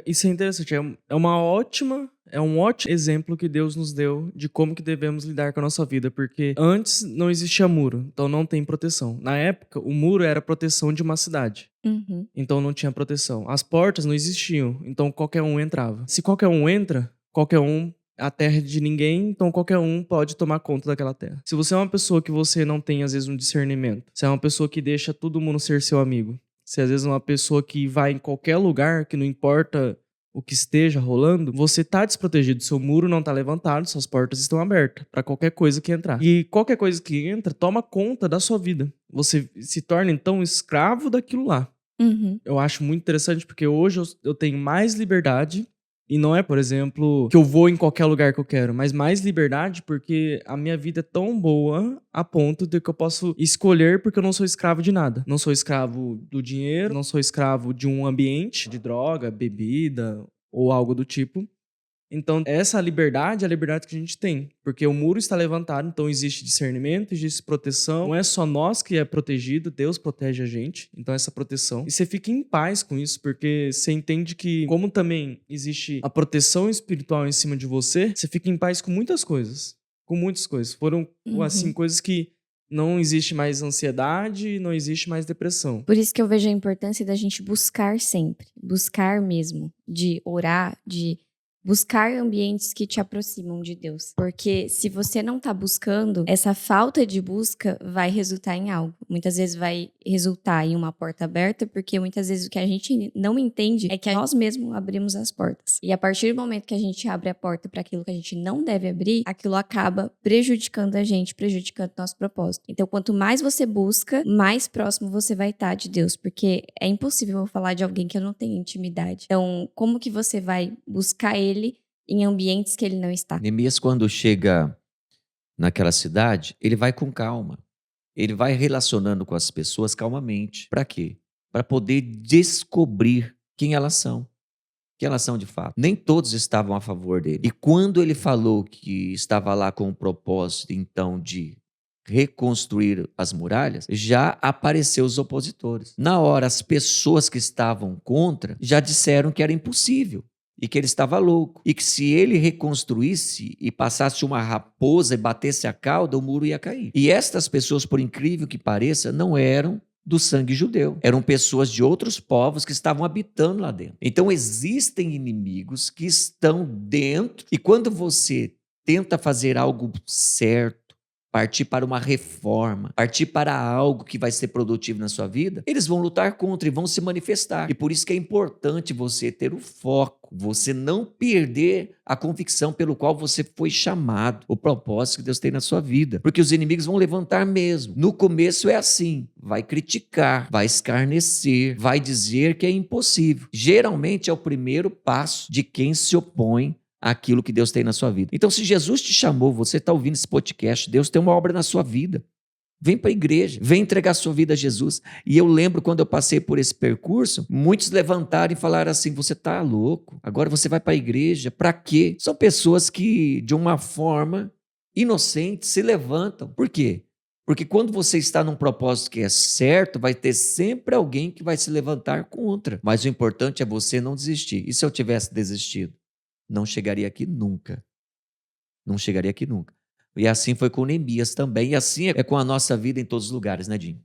Isso é interessante. É uma ótima é um ótimo exemplo que Deus nos deu de como que devemos lidar com a nossa vida, porque antes não existia muro, então não tem proteção. Na época, o muro era a proteção de uma cidade. Uhum. Então não tinha proteção. As portas não existiam, então qualquer um entrava. Se qualquer um entra, a terra é de ninguém, então qualquer um pode tomar conta daquela terra. Se você é uma pessoa que você não tem, às vezes, um discernimento, você é uma pessoa que deixa todo mundo ser seu amigo, se às vezes é uma pessoa que vai em qualquer lugar, que não importa o que esteja rolando, você tá desprotegido, seu muro não tá levantado, suas portas estão abertas para qualquer coisa que entrar. E qualquer coisa que entra toma conta da sua vida. Você se torna, então, escravo daquilo lá. Uhum. Eu acho muito interessante porque hoje eu tenho mais liberdade. E não é, por exemplo, que eu vou em qualquer lugar que eu quero, mas mais liberdade porque a minha vida é tão boa a ponto de que eu posso escolher porque eu não sou escravo de nada. Não sou escravo do dinheiro, não sou escravo de um ambiente, de droga, bebida ou algo do tipo. Então, essa liberdade é a liberdade que a gente tem. Porque o muro está levantado, então existe discernimento, existe proteção. Não é só nós que é protegido, Deus protege a gente. Então, essa proteção. E você fica em paz com isso, porque você entende que, como também existe a proteção espiritual em cima de você, você fica em paz com muitas coisas. Com muitas coisas. Foram, assim, Uhum. coisas que não existe mais ansiedade, não existe mais depressão. Por isso que eu vejo a importância da gente buscar sempre. Buscar mesmo. De orar, de buscar ambientes que te aproximam de Deus. Porque se você não tá buscando, essa falta de busca vai resultar em algo. Muitas vezes vai resultar em uma porta aberta, porque muitas vezes o que a gente não entende é que nós mesmos abrimos as portas. E a partir do momento que a gente abre a porta para aquilo que a gente não deve abrir, aquilo acaba prejudicando a gente, prejudicando o nosso propósito. Então, quanto mais você busca, mais próximo você vai estar de Deus. Porque é impossível eu falar de alguém que eu não tenho intimidade. Então, como que você vai buscar ele em ambientes que ele não está? Neemias, quando chega naquela cidade, ele vai com calma. Ele vai relacionando com as pessoas calmamente. Para quê? Para poder descobrir quem elas são. Quem elas são de fato. Nem todos estavam a favor dele. E quando ele falou que estava lá com o propósito, então, de reconstruir as muralhas, já apareceu os opositores. Na hora, as pessoas que estavam contra já disseram que era impossível. E que ele estava louco. E que se ele reconstruísse e passasse uma raposa e batesse a cauda, o muro ia cair. E estas pessoas, por incrível que pareça, não eram do sangue judeu. Eram pessoas de outros povos que estavam habitando lá dentro. Então existem inimigos que estão dentro. E quando você tenta fazer algo certo, partir para uma reforma, partir para algo que vai ser produtivo na sua vida, eles vão lutar contra e vão se manifestar. E por isso que é importante você ter o foco, você não perder a convicção pelo qual você foi chamado, o propósito que Deus tem na sua vida. Porque os inimigos vão levantar mesmo. No começo é assim, vai criticar, vai escarnecer, vai dizer que é impossível. Geralmente é o primeiro passo de quem se opõe aquilo que Deus tem na sua vida. Então, se Jesus te chamou, você está ouvindo esse podcast, Deus tem uma obra na sua vida. Vem para a igreja, vem entregar sua vida a Jesus. E eu lembro quando eu passei por esse percurso, muitos levantaram e falaram assim, você está louco, agora você vai para a igreja, para quê? São pessoas que, de uma forma inocente, se levantam. Por quê? Porque quando você está num propósito que é certo, vai ter sempre alguém que vai se levantar contra. Mas o importante é você não desistir. E se eu tivesse desistido? Não chegaria aqui nunca. Não chegaria aqui nunca. E assim foi com Neemias também. E assim é com a nossa vida em todos os lugares, né, Jim?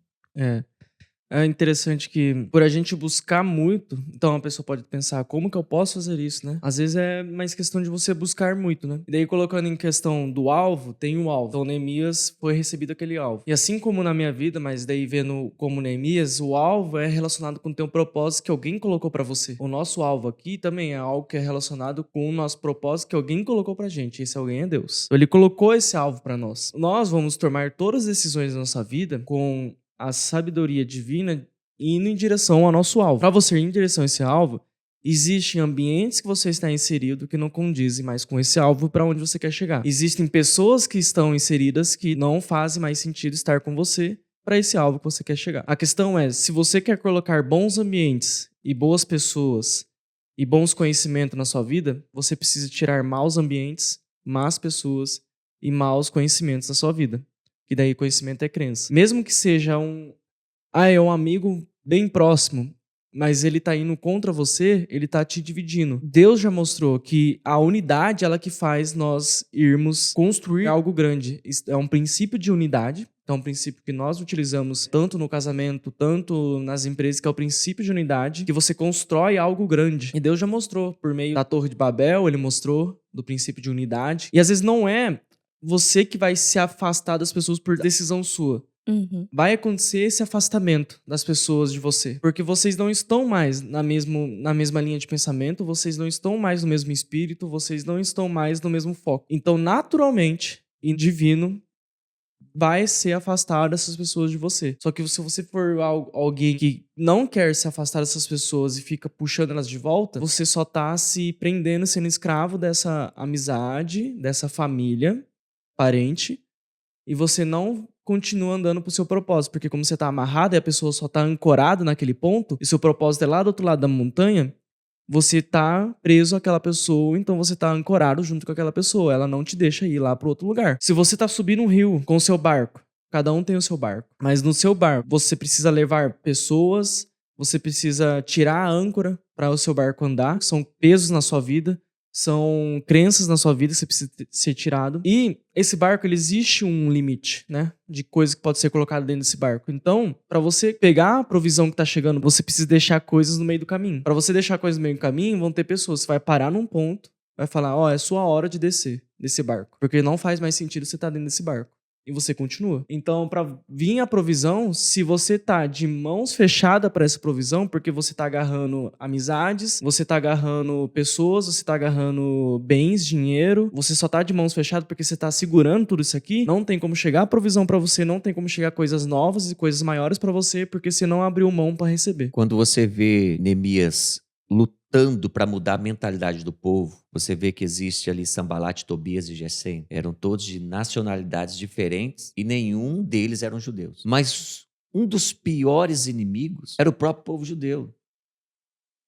É interessante que, por a gente buscar muito, então a pessoa pode pensar, como que eu posso fazer isso, né? Às vezes é mais questão de você buscar muito, né? E daí, colocando em questão do alvo, tem o alvo. Então, Neemias foi recebido aquele alvo. E assim como na minha vida, mas daí vendo como Neemias, o alvo é relacionado com o teu propósito que alguém colocou pra você. O nosso alvo aqui também é algo que é relacionado com o nosso propósito que alguém colocou pra gente. Esse alguém é Deus. Então, ele colocou esse alvo pra nós. Nós vamos tomar todas as decisões da nossa vida com a sabedoria divina indo em direção ao nosso alvo. Para você ir em direção a esse alvo, existem ambientes que você está inserido que não condizem mais com esse alvo para onde você quer chegar. Existem pessoas que estão inseridas que não fazem mais sentido estar com você para esse alvo que você quer chegar. A questão é, se você quer colocar bons ambientes e boas pessoas e bons conhecimentos na sua vida, você precisa tirar maus ambientes, más pessoas e maus conhecimentos da sua vida. Que daí conhecimento é crença. Mesmo que seja um amigo bem próximo, mas ele tá indo contra você, ele tá te dividindo. Deus já mostrou que a unidade, ela que faz nós irmos construir algo grande. Isso é um princípio de unidade. Então, é um princípio que nós utilizamos tanto no casamento, tanto nas empresas, que é o princípio de unidade, que você constrói algo grande. E Deus já mostrou, por meio da Torre de Babel, ele mostrou do princípio de unidade. E às vezes não é você que vai se afastar das pessoas por decisão sua. Vai acontecer esse afastamento das pessoas de você. Porque vocês não estão mais na mesma linha de pensamento, vocês não estão mais no mesmo espírito, vocês não estão mais no mesmo foco. Então, naturalmente, e divino, vai ser afastado dessas pessoas de você. Só que se você for alguém que não quer se afastar dessas pessoas e fica puxando elas de volta, você só tá se prendendo, sendo escravo dessa amizade, dessa família, parente, e você não continua andando pro seu propósito. Porque como você tá amarrado e a pessoa só tá ancorada naquele ponto, e seu propósito é lá do outro lado da montanha, você tá preso àquela pessoa, então você tá ancorado junto com aquela pessoa. Ela não te deixa ir lá pro outro lugar. Se você tá subindo um rio com o seu barco, cada um tem o seu barco, mas no seu barco você precisa levar pessoas, você precisa tirar a âncora para o seu barco andar, são pesos na sua vida, são crenças na sua vida que você precisa ser tirado. E esse barco, ele existe um limite, né? De coisa que pode ser colocada dentro desse barco. Então, para você pegar a provisão que tá chegando, você precisa deixar coisas no meio do caminho. Para você deixar coisas no meio do caminho, vão ter pessoas. Você vai parar num ponto, vai falar, ó, é sua hora de descer desse barco. Porque não faz mais sentido você estar dentro desse barco. E você continua. Então, para vir a provisão, se você tá de mãos fechadas para essa provisão, porque você tá agarrando amizades, você tá agarrando pessoas, você tá agarrando bens, dinheiro, você só tá de mãos fechadas porque você tá segurando tudo isso aqui, não tem como chegar a provisão para você, não tem como chegar coisas novas e coisas maiores para você, porque você não abriu mão para receber. Quando você vê Neemias lutando para mudar a mentalidade do povo, você vê que existe ali Sambalat, Tobias e Gesem. Eram todos de nacionalidades diferentes e nenhum deles eram judeus. Mas um dos piores inimigos era o próprio povo judeu.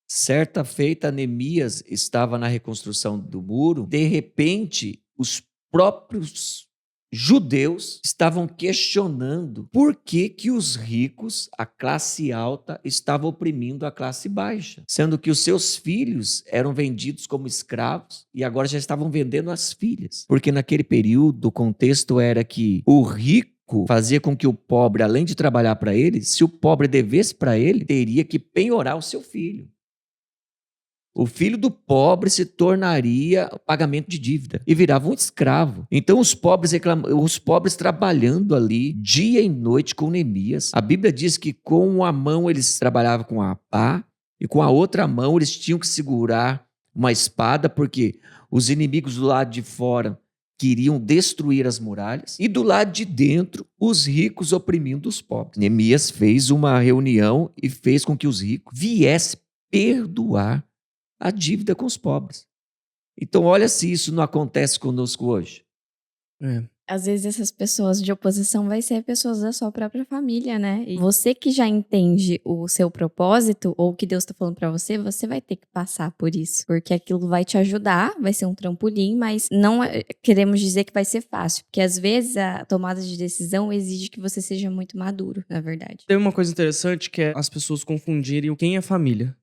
Certa feita, Neemias estava na reconstrução do muro. De repente, os próprios judeus estavam questionando por que os ricos, a classe alta, estavam oprimindo a classe baixa, sendo que os seus filhos eram vendidos como escravos e agora já estavam vendendo as filhas. Porque naquele período o contexto era que o rico fazia com que o pobre, além de trabalhar para ele, se o pobre devesse para ele, teria que penhorar o seu filho. O filho do pobre se tornaria o pagamento de dívida e virava um escravo. Então os pobres trabalhando ali dia e noite com Neemias. A Bíblia diz que com uma mão eles trabalhavam com a pá e com a outra mão eles tinham que segurar uma espada, porque os inimigos do lado de fora queriam destruir as muralhas e do lado de dentro os ricos oprimindo os pobres. Neemias fez uma reunião e fez com que os ricos viessem perdoar a dívida com os pobres. Então, olha se isso não acontece conosco hoje. Às vezes essas pessoas de oposição vai ser pessoas da sua própria família, né? E você que já entende o seu propósito ou o que Deus tá falando pra você, você vai ter que passar por isso. Porque aquilo vai te ajudar, vai ser um trampolim, mas não queremos dizer que vai ser fácil. Porque às vezes a tomada de decisão exige que você seja muito maduro, na verdade. Tem uma coisa interessante que é as pessoas confundirem quem é família.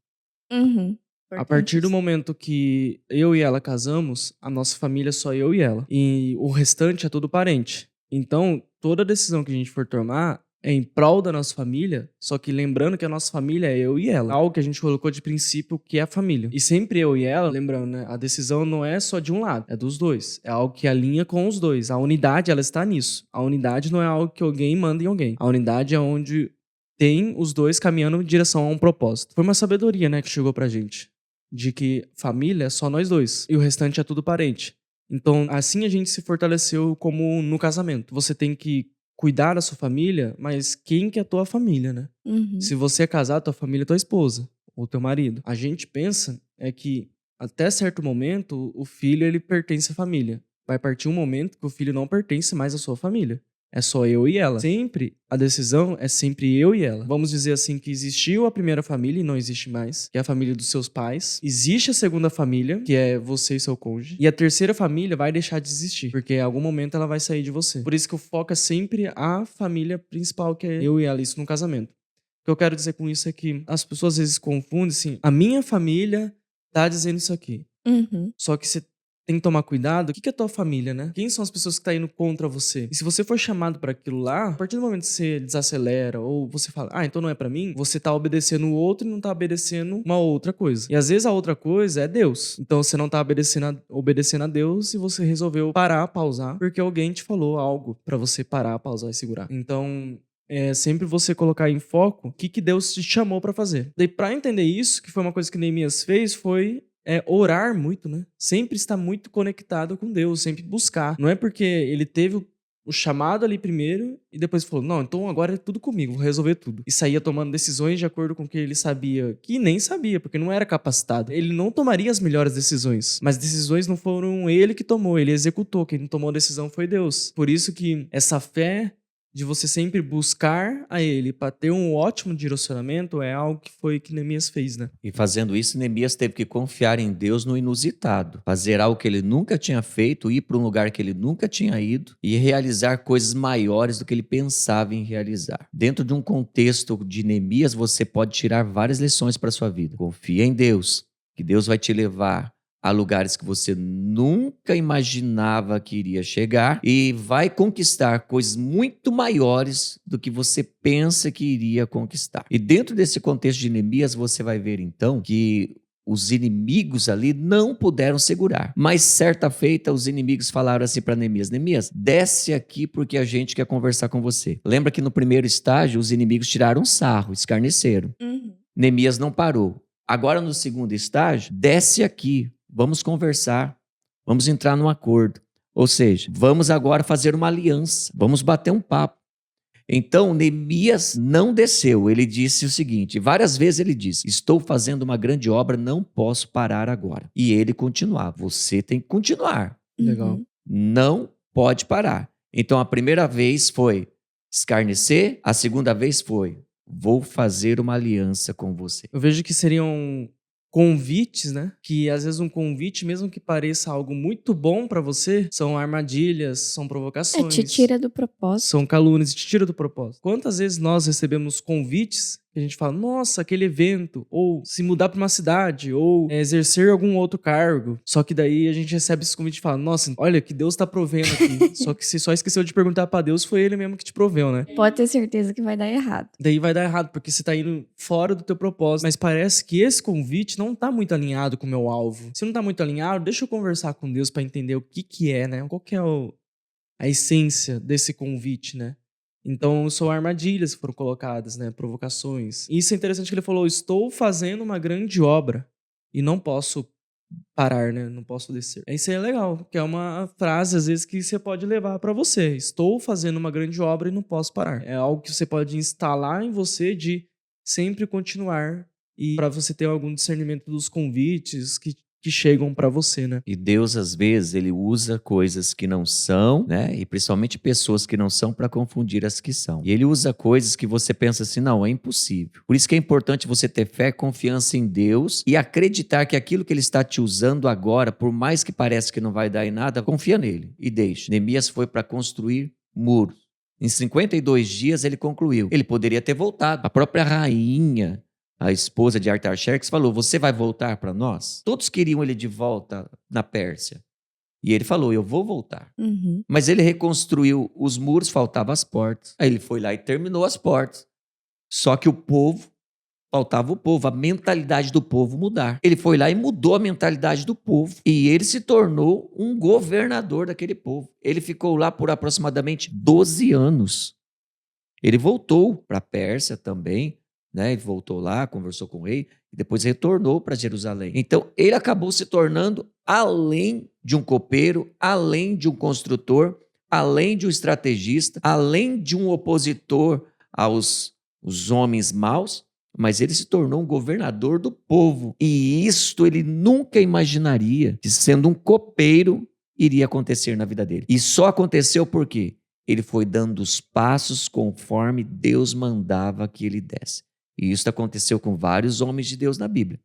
A partir do momento que eu e ela casamos, a nossa família é só eu e ela. E o restante é tudo parente. Então, toda decisão que a gente for tomar é em prol da nossa família, só que lembrando que a nossa família é eu e ela. Algo que a gente colocou de princípio que é a família. E sempre eu e ela, lembrando, né? A decisão não é só de um lado, é dos dois. É algo que alinha com os dois. A unidade, ela está nisso. A unidade não é algo que alguém manda em alguém. A unidade é onde tem os dois caminhando em direção a um propósito. Foi uma sabedoria, né, que chegou pra gente. De que família é só nós dois e o restante é tudo parente. Então, assim a gente se fortaleceu como no casamento. Você tem que cuidar da sua família, mas quem que é a tua família, né? Se você é casado, tua família é tua esposa ou teu marido. A gente pensa é que até certo momento o filho ele pertence à família. Vai partir um momento que o filho não pertence mais à sua família. É só eu e ela. Sempre a decisão é sempre eu e ela. Vamos dizer assim que existiu a primeira família e não existe mais, que é a família dos seus pais. Existe a segunda família, que é você e seu cônjuge. E a terceira família vai deixar de existir, porque em algum momento ela vai sair de você. Por isso que o foco é sempre a família principal, que é eu e ela, isso no casamento. que eu quero dizer com isso é que as pessoas às vezes confundem assim, a minha família tá dizendo isso aqui. Uhum. Só que você tem que tomar cuidado. O que é a tua família, né? Quem são as pessoas que estão indo contra você? E se você for chamado para aquilo lá, a partir do momento que você desacelera ou você fala, então não é para mim, você tá obedecendo o outro e não tá obedecendo uma outra coisa. E às vezes a outra coisa é Deus. Então você não tá obedecendo a Deus e você resolveu parar, pausar, porque alguém te falou algo para você parar, pausar e segurar. Então, é sempre você colocar em foco o que Deus te chamou para fazer. Daí, para entender isso, que foi uma coisa que Neemias fez, foi orar muito, né? Sempre estar muito conectado com Deus, sempre buscar. Não é porque ele teve o chamado ali primeiro e depois falou, não, então agora é tudo comigo, vou resolver tudo. E saía tomando decisões de acordo com o que ele sabia, que nem sabia, porque não era capacitado. Ele não tomaria as melhores decisões, mas decisões não foram ele que tomou, ele executou. Quem tomou a decisão foi Deus. Por isso que essa fé de você sempre buscar a ele para ter um ótimo direcionamento é algo que Neemias fez, né? E fazendo isso, Neemias teve que confiar em Deus no inusitado, fazer algo que ele nunca tinha feito, ir para um lugar que ele nunca tinha ido e realizar coisas maiores do que ele pensava em realizar. Dentro de um contexto de Neemias, você pode tirar várias lições para a sua vida. Confia em Deus, que Deus vai te levar a lugares que você nunca imaginava que iria chegar e vai conquistar coisas muito maiores do que você pensa que iria conquistar. E dentro desse contexto de Neemias, você vai ver então que os inimigos ali não puderam segurar. Mas certa feita, os inimigos falaram assim para Neemias, Neemias, desce aqui porque a gente quer conversar com você. Lembra que no primeiro estágio, os inimigos tiraram sarro, escarneceram. Neemias não parou. Agora no segundo estágio, desce aqui. Vamos conversar, vamos entrar num acordo. Ou seja, vamos agora fazer uma aliança, vamos bater um papo. Então, Neemias não desceu, ele disse o seguinte, várias vezes ele disse, estou fazendo uma grande obra, não posso parar agora. E ele continuava, você tem que continuar. Legal. Não pode parar. Então, a primeira vez foi escarnecer, a segunda vez foi, vou fazer uma aliança com você. Eu vejo que seriam convites, né? Que às vezes um convite, mesmo que pareça algo muito bom pra você, são armadilhas, são provocações. Te tira do propósito. São calúnias, te tira do propósito. Quantas vezes nós recebemos convites que a gente fala, nossa, aquele evento, ou se mudar pra uma cidade, ou exercer algum outro cargo. Só que daí a gente recebe esse convite e fala, nossa, olha que Deus tá provendo aqui. Só que você só esqueceu de perguntar pra Deus, foi ele mesmo que te proveu, né? Pode ter certeza que vai dar errado. Daí vai dar errado, porque você tá indo fora do teu propósito. Mas parece que esse convite não tá muito alinhado com o meu alvo. Se não tá muito alinhado, deixa eu conversar com Deus pra entender o que é, né? Qual que é a essência desse convite, né? Então, são armadilhas que foram colocadas, né? Provocações. E isso é interessante que ele falou, estou fazendo uma grande obra e não posso parar, né? Não posso descer. Isso aí é legal, que é uma frase, às vezes, que você pode levar pra você. Estou fazendo uma grande obra e não posso parar. É algo que você pode instalar em você de sempre continuar e para você ter algum discernimento dos convites que chegam para você, né? E Deus, às vezes, ele usa coisas que não são, né? E principalmente pessoas que não são para confundir as que são. E ele usa coisas que você pensa assim, não, é impossível. Por isso que é importante você ter fé, confiança em Deus e acreditar que aquilo que ele está te usando agora, por mais que pareça que não vai dar em nada, confia nele e deixa. Neemias foi para construir muros. Em 52 dias ele concluiu. Ele poderia ter voltado. A própria rainha, a esposa de Artaxerxes, falou, você vai voltar para nós? Todos queriam ele de volta na Pérsia. E ele falou, eu vou voltar. Mas ele reconstruiu os muros, faltavam as portas. Aí ele foi lá e terminou as portas. Só que faltava o povo, a mentalidade do povo mudar. Ele foi lá e mudou a mentalidade do povo. E ele se tornou um governador daquele povo. Ele ficou lá por aproximadamente 12 anos. Ele voltou para a Pérsia também, né? Ele voltou lá, conversou com o rei e depois retornou para Jerusalém. Então, ele acabou se tornando, além de um copeiro, além de um construtor, além de um estrategista, além de um opositor aos homens maus, mas ele se tornou um governador do povo. E isto ele nunca imaginaria que, sendo um copeiro, iria acontecer na vida dele. E só aconteceu por quê? Ele foi dando os passos conforme Deus mandava que ele desse. E isso aconteceu com vários homens de Deus na Bíblia.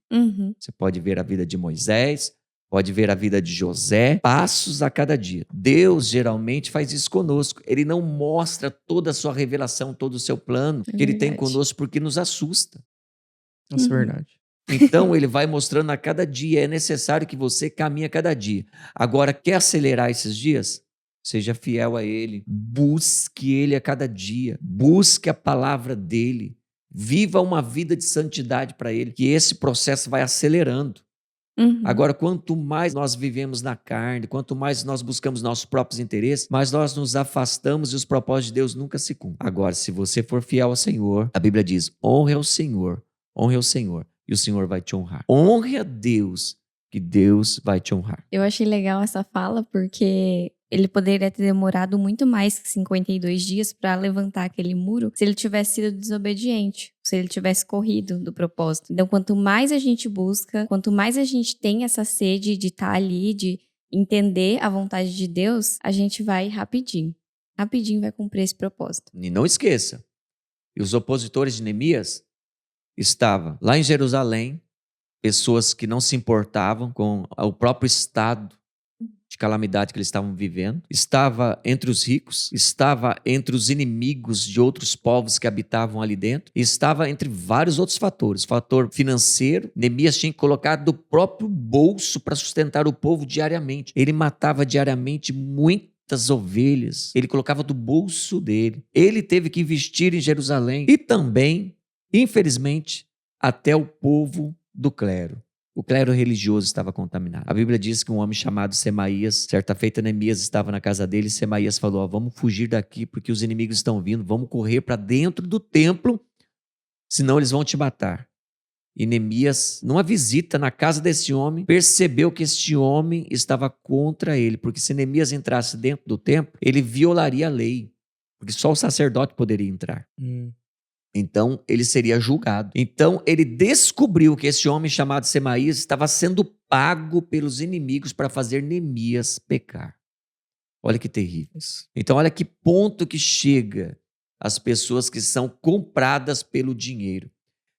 Você pode ver a vida de Moisés, pode ver a vida de José, passos a cada dia. Deus geralmente faz isso conosco. Ele não mostra toda a sua revelação, todo o seu plano É que ele tem verdade. conosco porque nos assusta. Isso é Uhum. verdade. Então ele vai mostrando a cada dia. É necessário que você caminhe a cada dia. Agora, quer acelerar esses dias? Seja fiel a ele. Busque ele a cada dia. Busque a palavra dele. Viva uma vida de santidade para ele, que esse processo vai acelerando. Uhum. Agora, quanto mais nós vivemos na carne, quanto mais nós buscamos nossos próprios interesses, mais nós nos afastamos e os propósitos de Deus nunca se cumprem. Agora, se você for fiel ao Senhor, a Bíblia diz: honre ao Senhor, e o Senhor vai te honrar. Honre a Deus, que Deus vai te honrar. Eu achei legal essa fala porque ele poderia ter demorado muito mais que 52 dias para levantar aquele muro se ele tivesse sido desobediente, se ele tivesse corrido do propósito. Então, quanto mais a gente busca, quanto mais a gente tem essa sede de estar ali, de entender a vontade de Deus, a gente vai rapidinho. Rapidinho vai cumprir esse propósito. E não esqueça, e os opositores de Neemias estavam lá em Jerusalém, pessoas que não se importavam com o próprio estado de calamidade que eles estavam vivendo. Estava entre os ricos, estava entre os inimigos de outros povos que habitavam ali dentro, e estava entre vários outros fatores. Fator financeiro, Neemias tinha que colocar do próprio bolso para sustentar o povo diariamente. Ele matava diariamente muitas ovelhas, ele colocava do bolso dele. Ele teve que investir em Jerusalém e também, infelizmente, até o povo do clero. O clero religioso estava contaminado. A Bíblia diz que um homem chamado Semaías, certa feita Neemias estava na casa dele, e Semaías falou: vamos fugir daqui porque os inimigos estão vindo, vamos correr para dentro do templo, senão eles vão te matar. E Neemias, numa visita na casa desse homem, percebeu que este homem estava contra ele, porque se Neemias entrasse dentro do templo, ele violaria a lei, porque só o sacerdote poderia entrar. Então, ele seria julgado. Então, ele descobriu que esse homem chamado Semaías estava sendo pago pelos inimigos para fazer Neemias pecar. Olha que terrível. Então, olha que ponto que chega as pessoas que são compradas pelo dinheiro.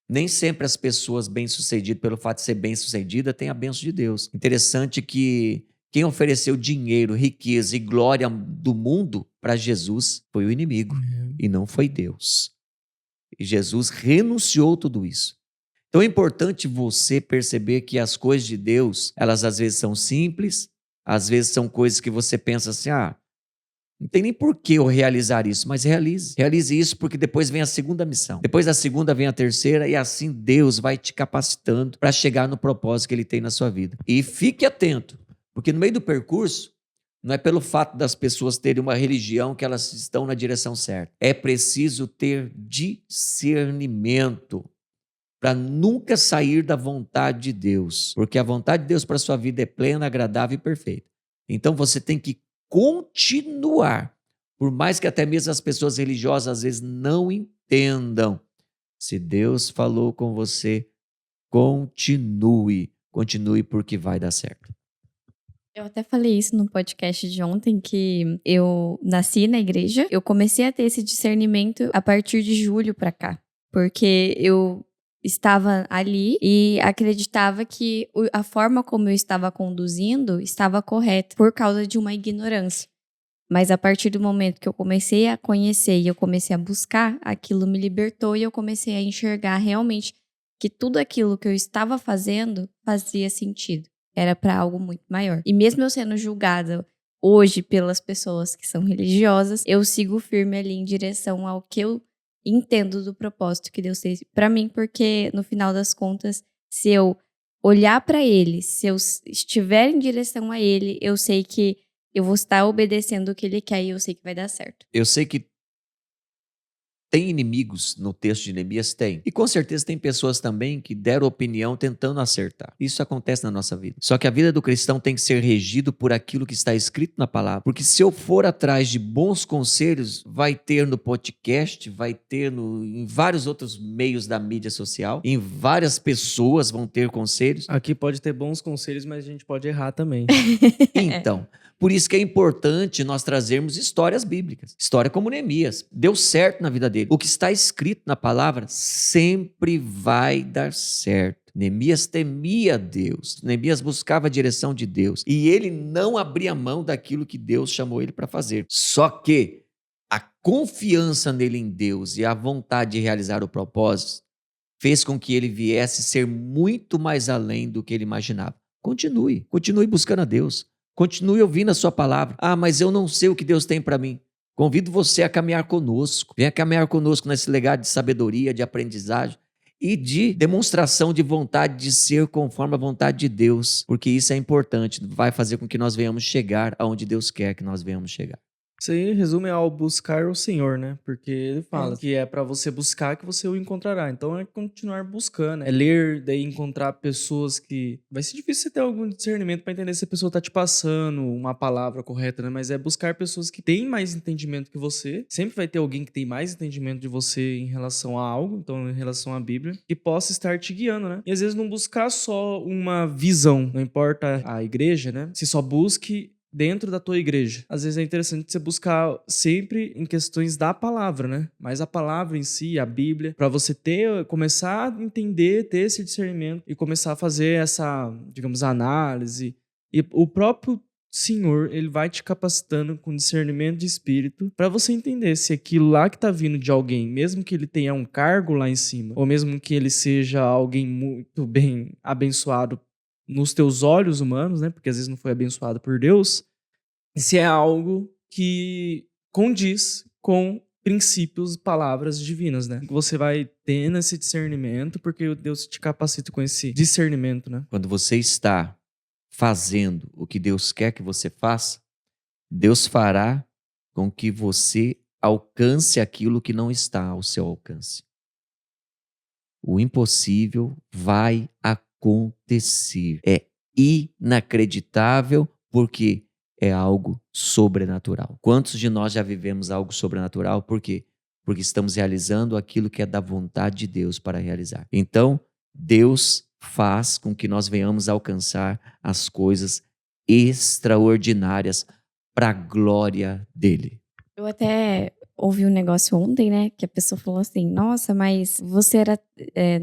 Nem sempre as pessoas bem-sucedidas, pelo fato de ser bem-sucedida, têm a bênção de Deus. Interessante que quem ofereceu dinheiro, riqueza e glória do mundo para Jesus foi o inimigo e não foi Deus. E Jesus renunciou tudo isso. Então é importante você perceber que as coisas de Deus, elas às vezes são simples, às vezes são coisas que você pensa assim, não tem nem por que eu realizar isso, mas realize. Realize isso porque depois vem a segunda missão. Depois da segunda vem a terceira e assim Deus vai te capacitando para chegar no propósito que Ele tem na sua vida. E fique atento, porque no meio do percurso, não é pelo fato das pessoas terem uma religião que elas estão na direção certa. É preciso ter discernimento para nunca sair da vontade de Deus. Porque a vontade de Deus para a sua vida é plena, agradável e perfeita. Então você tem que continuar. Por mais que até mesmo as pessoas religiosas às vezes não entendam. Se Deus falou com você, continue. Continue porque vai dar certo. Eu até falei isso no podcast de ontem, que eu nasci na igreja. Eu comecei a ter esse discernimento a partir de julho pra cá. Porque eu estava ali e acreditava que a forma como eu estava conduzindo estava correta por causa de uma ignorância. Mas a partir do momento que eu comecei a conhecer e eu comecei a buscar, aquilo me libertou e eu comecei a enxergar realmente que tudo aquilo que eu estava fazendo fazia sentido. Era para algo muito maior. E mesmo eu sendo julgada hoje pelas pessoas que são religiosas, eu sigo firme ali em direção ao que eu entendo do propósito que Deus fez para mim, porque no final das contas, se eu olhar para Ele, se eu estiver em direção a Ele, eu sei que eu vou estar obedecendo o que Ele quer e eu sei que vai dar certo. Eu sei que tem inimigos no texto de Neemias? Tem. E com certeza tem pessoas também que deram opinião tentando acertar. Isso acontece na nossa vida. Só que a vida do cristão tem que ser regido por aquilo que está escrito na palavra. Porque se eu for atrás de bons conselhos, vai ter no podcast, vai ter em vários outros meios da mídia social, em várias pessoas vão ter conselhos. Aqui pode ter bons conselhos, mas a gente pode errar também. Então, por isso que é importante nós trazermos histórias bíblicas. História como Neemias. Deu certo na vida dele. O que está escrito na palavra sempre vai dar certo. Neemias temia Deus, Neemias buscava a direção de Deus e ele não abria mão daquilo que Deus chamou ele para fazer. Só que a confiança nele em Deus e a vontade de realizar o propósito fez com que ele viesse ser muito mais além do que ele imaginava. Continue buscando a Deus, continue ouvindo a sua palavra. Ah, mas eu não sei o que Deus tem para mim. Convido você a caminhar conosco. Venha caminhar conosco nesse legado de sabedoria, de aprendizagem e de demonstração de vontade de ser conforme a vontade de Deus, porque isso é importante, vai fazer com que nós venhamos chegar aonde Deus quer que nós venhamos chegar. Isso aí resume ao buscar o Senhor, né? Porque ele fala que é pra você buscar que você o encontrará. Então é continuar buscando, é ler, daí encontrar pessoas que... Vai ser difícil você ter algum discernimento pra entender se a pessoa tá te passando uma palavra correta, né? Mas é buscar pessoas que têm mais entendimento que você. Sempre vai ter alguém que tem mais entendimento de você em relação a algo, então em relação à Bíblia, que possa estar te guiando, né? E às vezes não buscar só uma visão, não importa a igreja, né? Se só busque dentro da tua igreja. Às vezes é interessante você buscar sempre em questões da palavra, né? Mas a palavra em si, a Bíblia, para você começar a entender, ter esse discernimento e começar a fazer essa, digamos, análise. E o próprio Senhor, ele vai te capacitando com discernimento de espírito para você entender se aquilo lá que tá vindo de alguém, mesmo que ele tenha um cargo lá em cima, ou mesmo que ele seja alguém muito bem abençoado nos teus olhos humanos, né? Porque às vezes não foi abençoado por Deus. Se é algo que condiz com princípios, palavras divinas, né? Você vai tendo esse discernimento, porque Deus te capacita com esse discernimento, né? Quando você está fazendo o que Deus quer que você faça, Deus fará com que você alcance aquilo que não está ao seu alcance. O impossível vai acontecer. É inacreditável porque é algo sobrenatural. Quantos de nós já vivemos algo sobrenatural? Por quê? Porque estamos realizando aquilo que é da vontade de Deus para realizar. Então, Deus faz com que nós venhamos alcançar as coisas extraordinárias para a glória dele. Eu até ouvi um negócio ontem, né? Que a pessoa falou assim: nossa, mas você era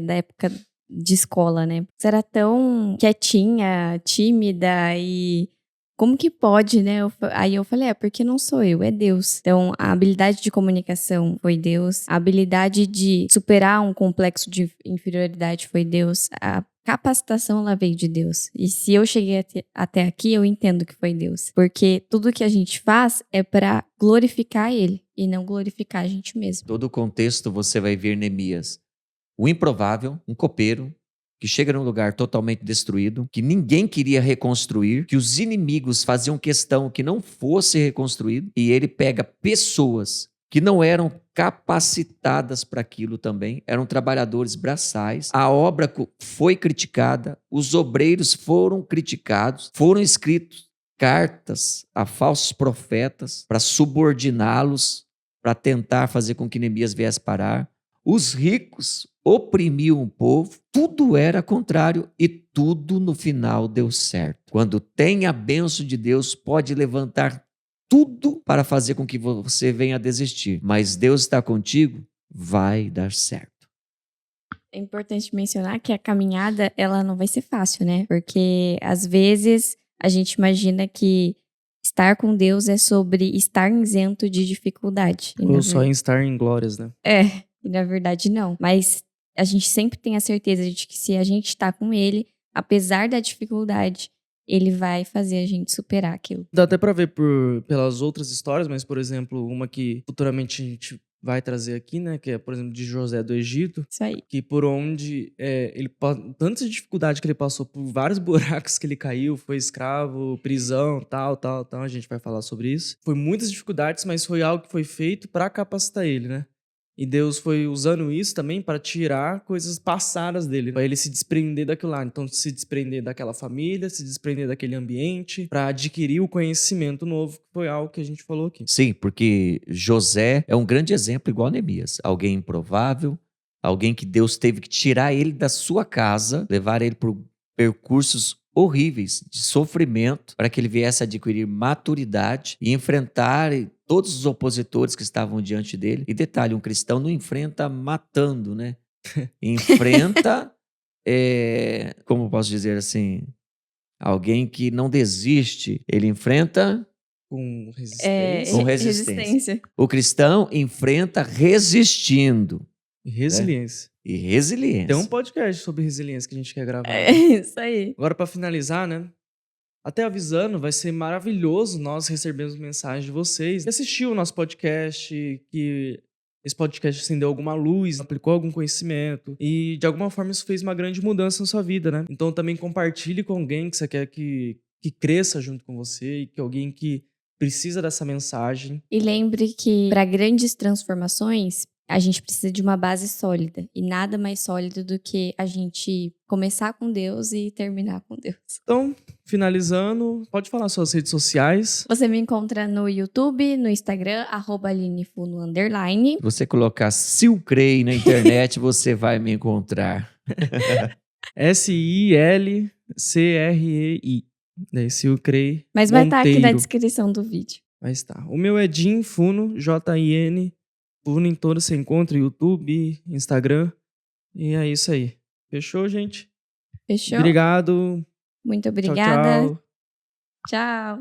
da época de escola, né? Você era tão quietinha, tímida e como que pode, né? Aí eu falei: porque não sou eu, é Deus. Então, a habilidade de comunicação foi Deus. A habilidade de superar um complexo de inferioridade foi Deus. A capacitação, ela veio de Deus. E se eu cheguei até aqui, eu entendo que foi Deus. Porque tudo que a gente faz é para glorificar Ele e não glorificar a gente mesmo. Todo o contexto você vai ver Neemias. O improvável, um copeiro, que chega num lugar totalmente destruído, que ninguém queria reconstruir, que os inimigos faziam questão que não fosse reconstruído, e ele pega pessoas que não eram capacitadas para aquilo também, eram trabalhadores braçais. A obra foi criticada, os obreiros foram criticados, foram escritos cartas a falsos profetas para subordiná-los, para tentar fazer com que Neemias viesse parar. Os ricos oprimiam o povo, tudo era contrário e tudo no final deu certo. Quando tem a bênção de Deus, pode levantar tudo para fazer com que você venha a desistir. Mas Deus está contigo, vai dar certo. É importante mencionar que a caminhada, ela não vai ser fácil, né? Porque às vezes a gente imagina que estar com Deus é sobre estar isento de dificuldade. Ou só em estar em glórias, né? E na verdade não. Mas a gente sempre tem a certeza de que se a gente está com Ele, apesar da dificuldade, Ele vai fazer a gente superar aquilo. Dá até pra ver pelas outras histórias, mas, por exemplo, uma que futuramente a gente vai trazer aqui, né? Que é, por exemplo, de José do Egito. Isso aí. Que por onde tanta dificuldade que ele passou, por vários buracos que ele caiu, foi escravo, prisão, tal, a gente vai falar sobre isso. Foi muitas dificuldades, mas foi algo que foi feito para capacitar ele, né? E Deus foi usando isso também para tirar coisas passadas dele, para ele se desprender daquilo lá. Então, se desprender daquela família, se desprender daquele ambiente, para adquirir o conhecimento novo, que foi algo que a gente falou aqui. Sim, porque José é um grande exemplo igual a Neemias. Alguém improvável, alguém que Deus teve que tirar ele da sua casa, levar ele por percursos horríveis de sofrimento para que ele viesse a adquirir maturidade e enfrentar todos os opositores que estavam diante dele. E detalhe, um cristão não enfrenta matando, né? Enfrenta como eu posso dizer assim, alguém que não desiste, ele enfrenta Com É, resistência com resistência. resistência. O cristão enfrenta resistindo e resiliência. e resiliência. Tem um podcast sobre resiliência que a gente quer gravar. É isso aí. Agora, para finalizar, né? Até avisando, vai ser maravilhoso nós recebermos mensagem de vocês. Que assistiu o nosso podcast, que esse podcast acendeu alguma luz, aplicou algum conhecimento e de alguma forma isso fez uma grande mudança na sua vida, né? Então também compartilhe com alguém que você quer que cresça junto com você e que alguém que precisa dessa mensagem. E lembre que para grandes transformações, a gente precisa de uma base sólida. E nada mais sólido do que a gente começar com Deus e terminar com Deus. Então, finalizando, pode falar suas redes sociais. Você me encontra no YouTube, no Instagram, @alinefuno_. Se você colocar Silcrei na internet, você vai me encontrar. SILCREI. Daí Silcrei Mas vai estar aqui na Monteiro. descrição do vídeo. Vai estar. O meu é Jim Funo, Jin. Funo em todos você encontra, YouTube, Instagram. E é isso aí. Fechou, gente? Fechou? Obrigado. Muito Tchau, obrigada. tchau. Tchau.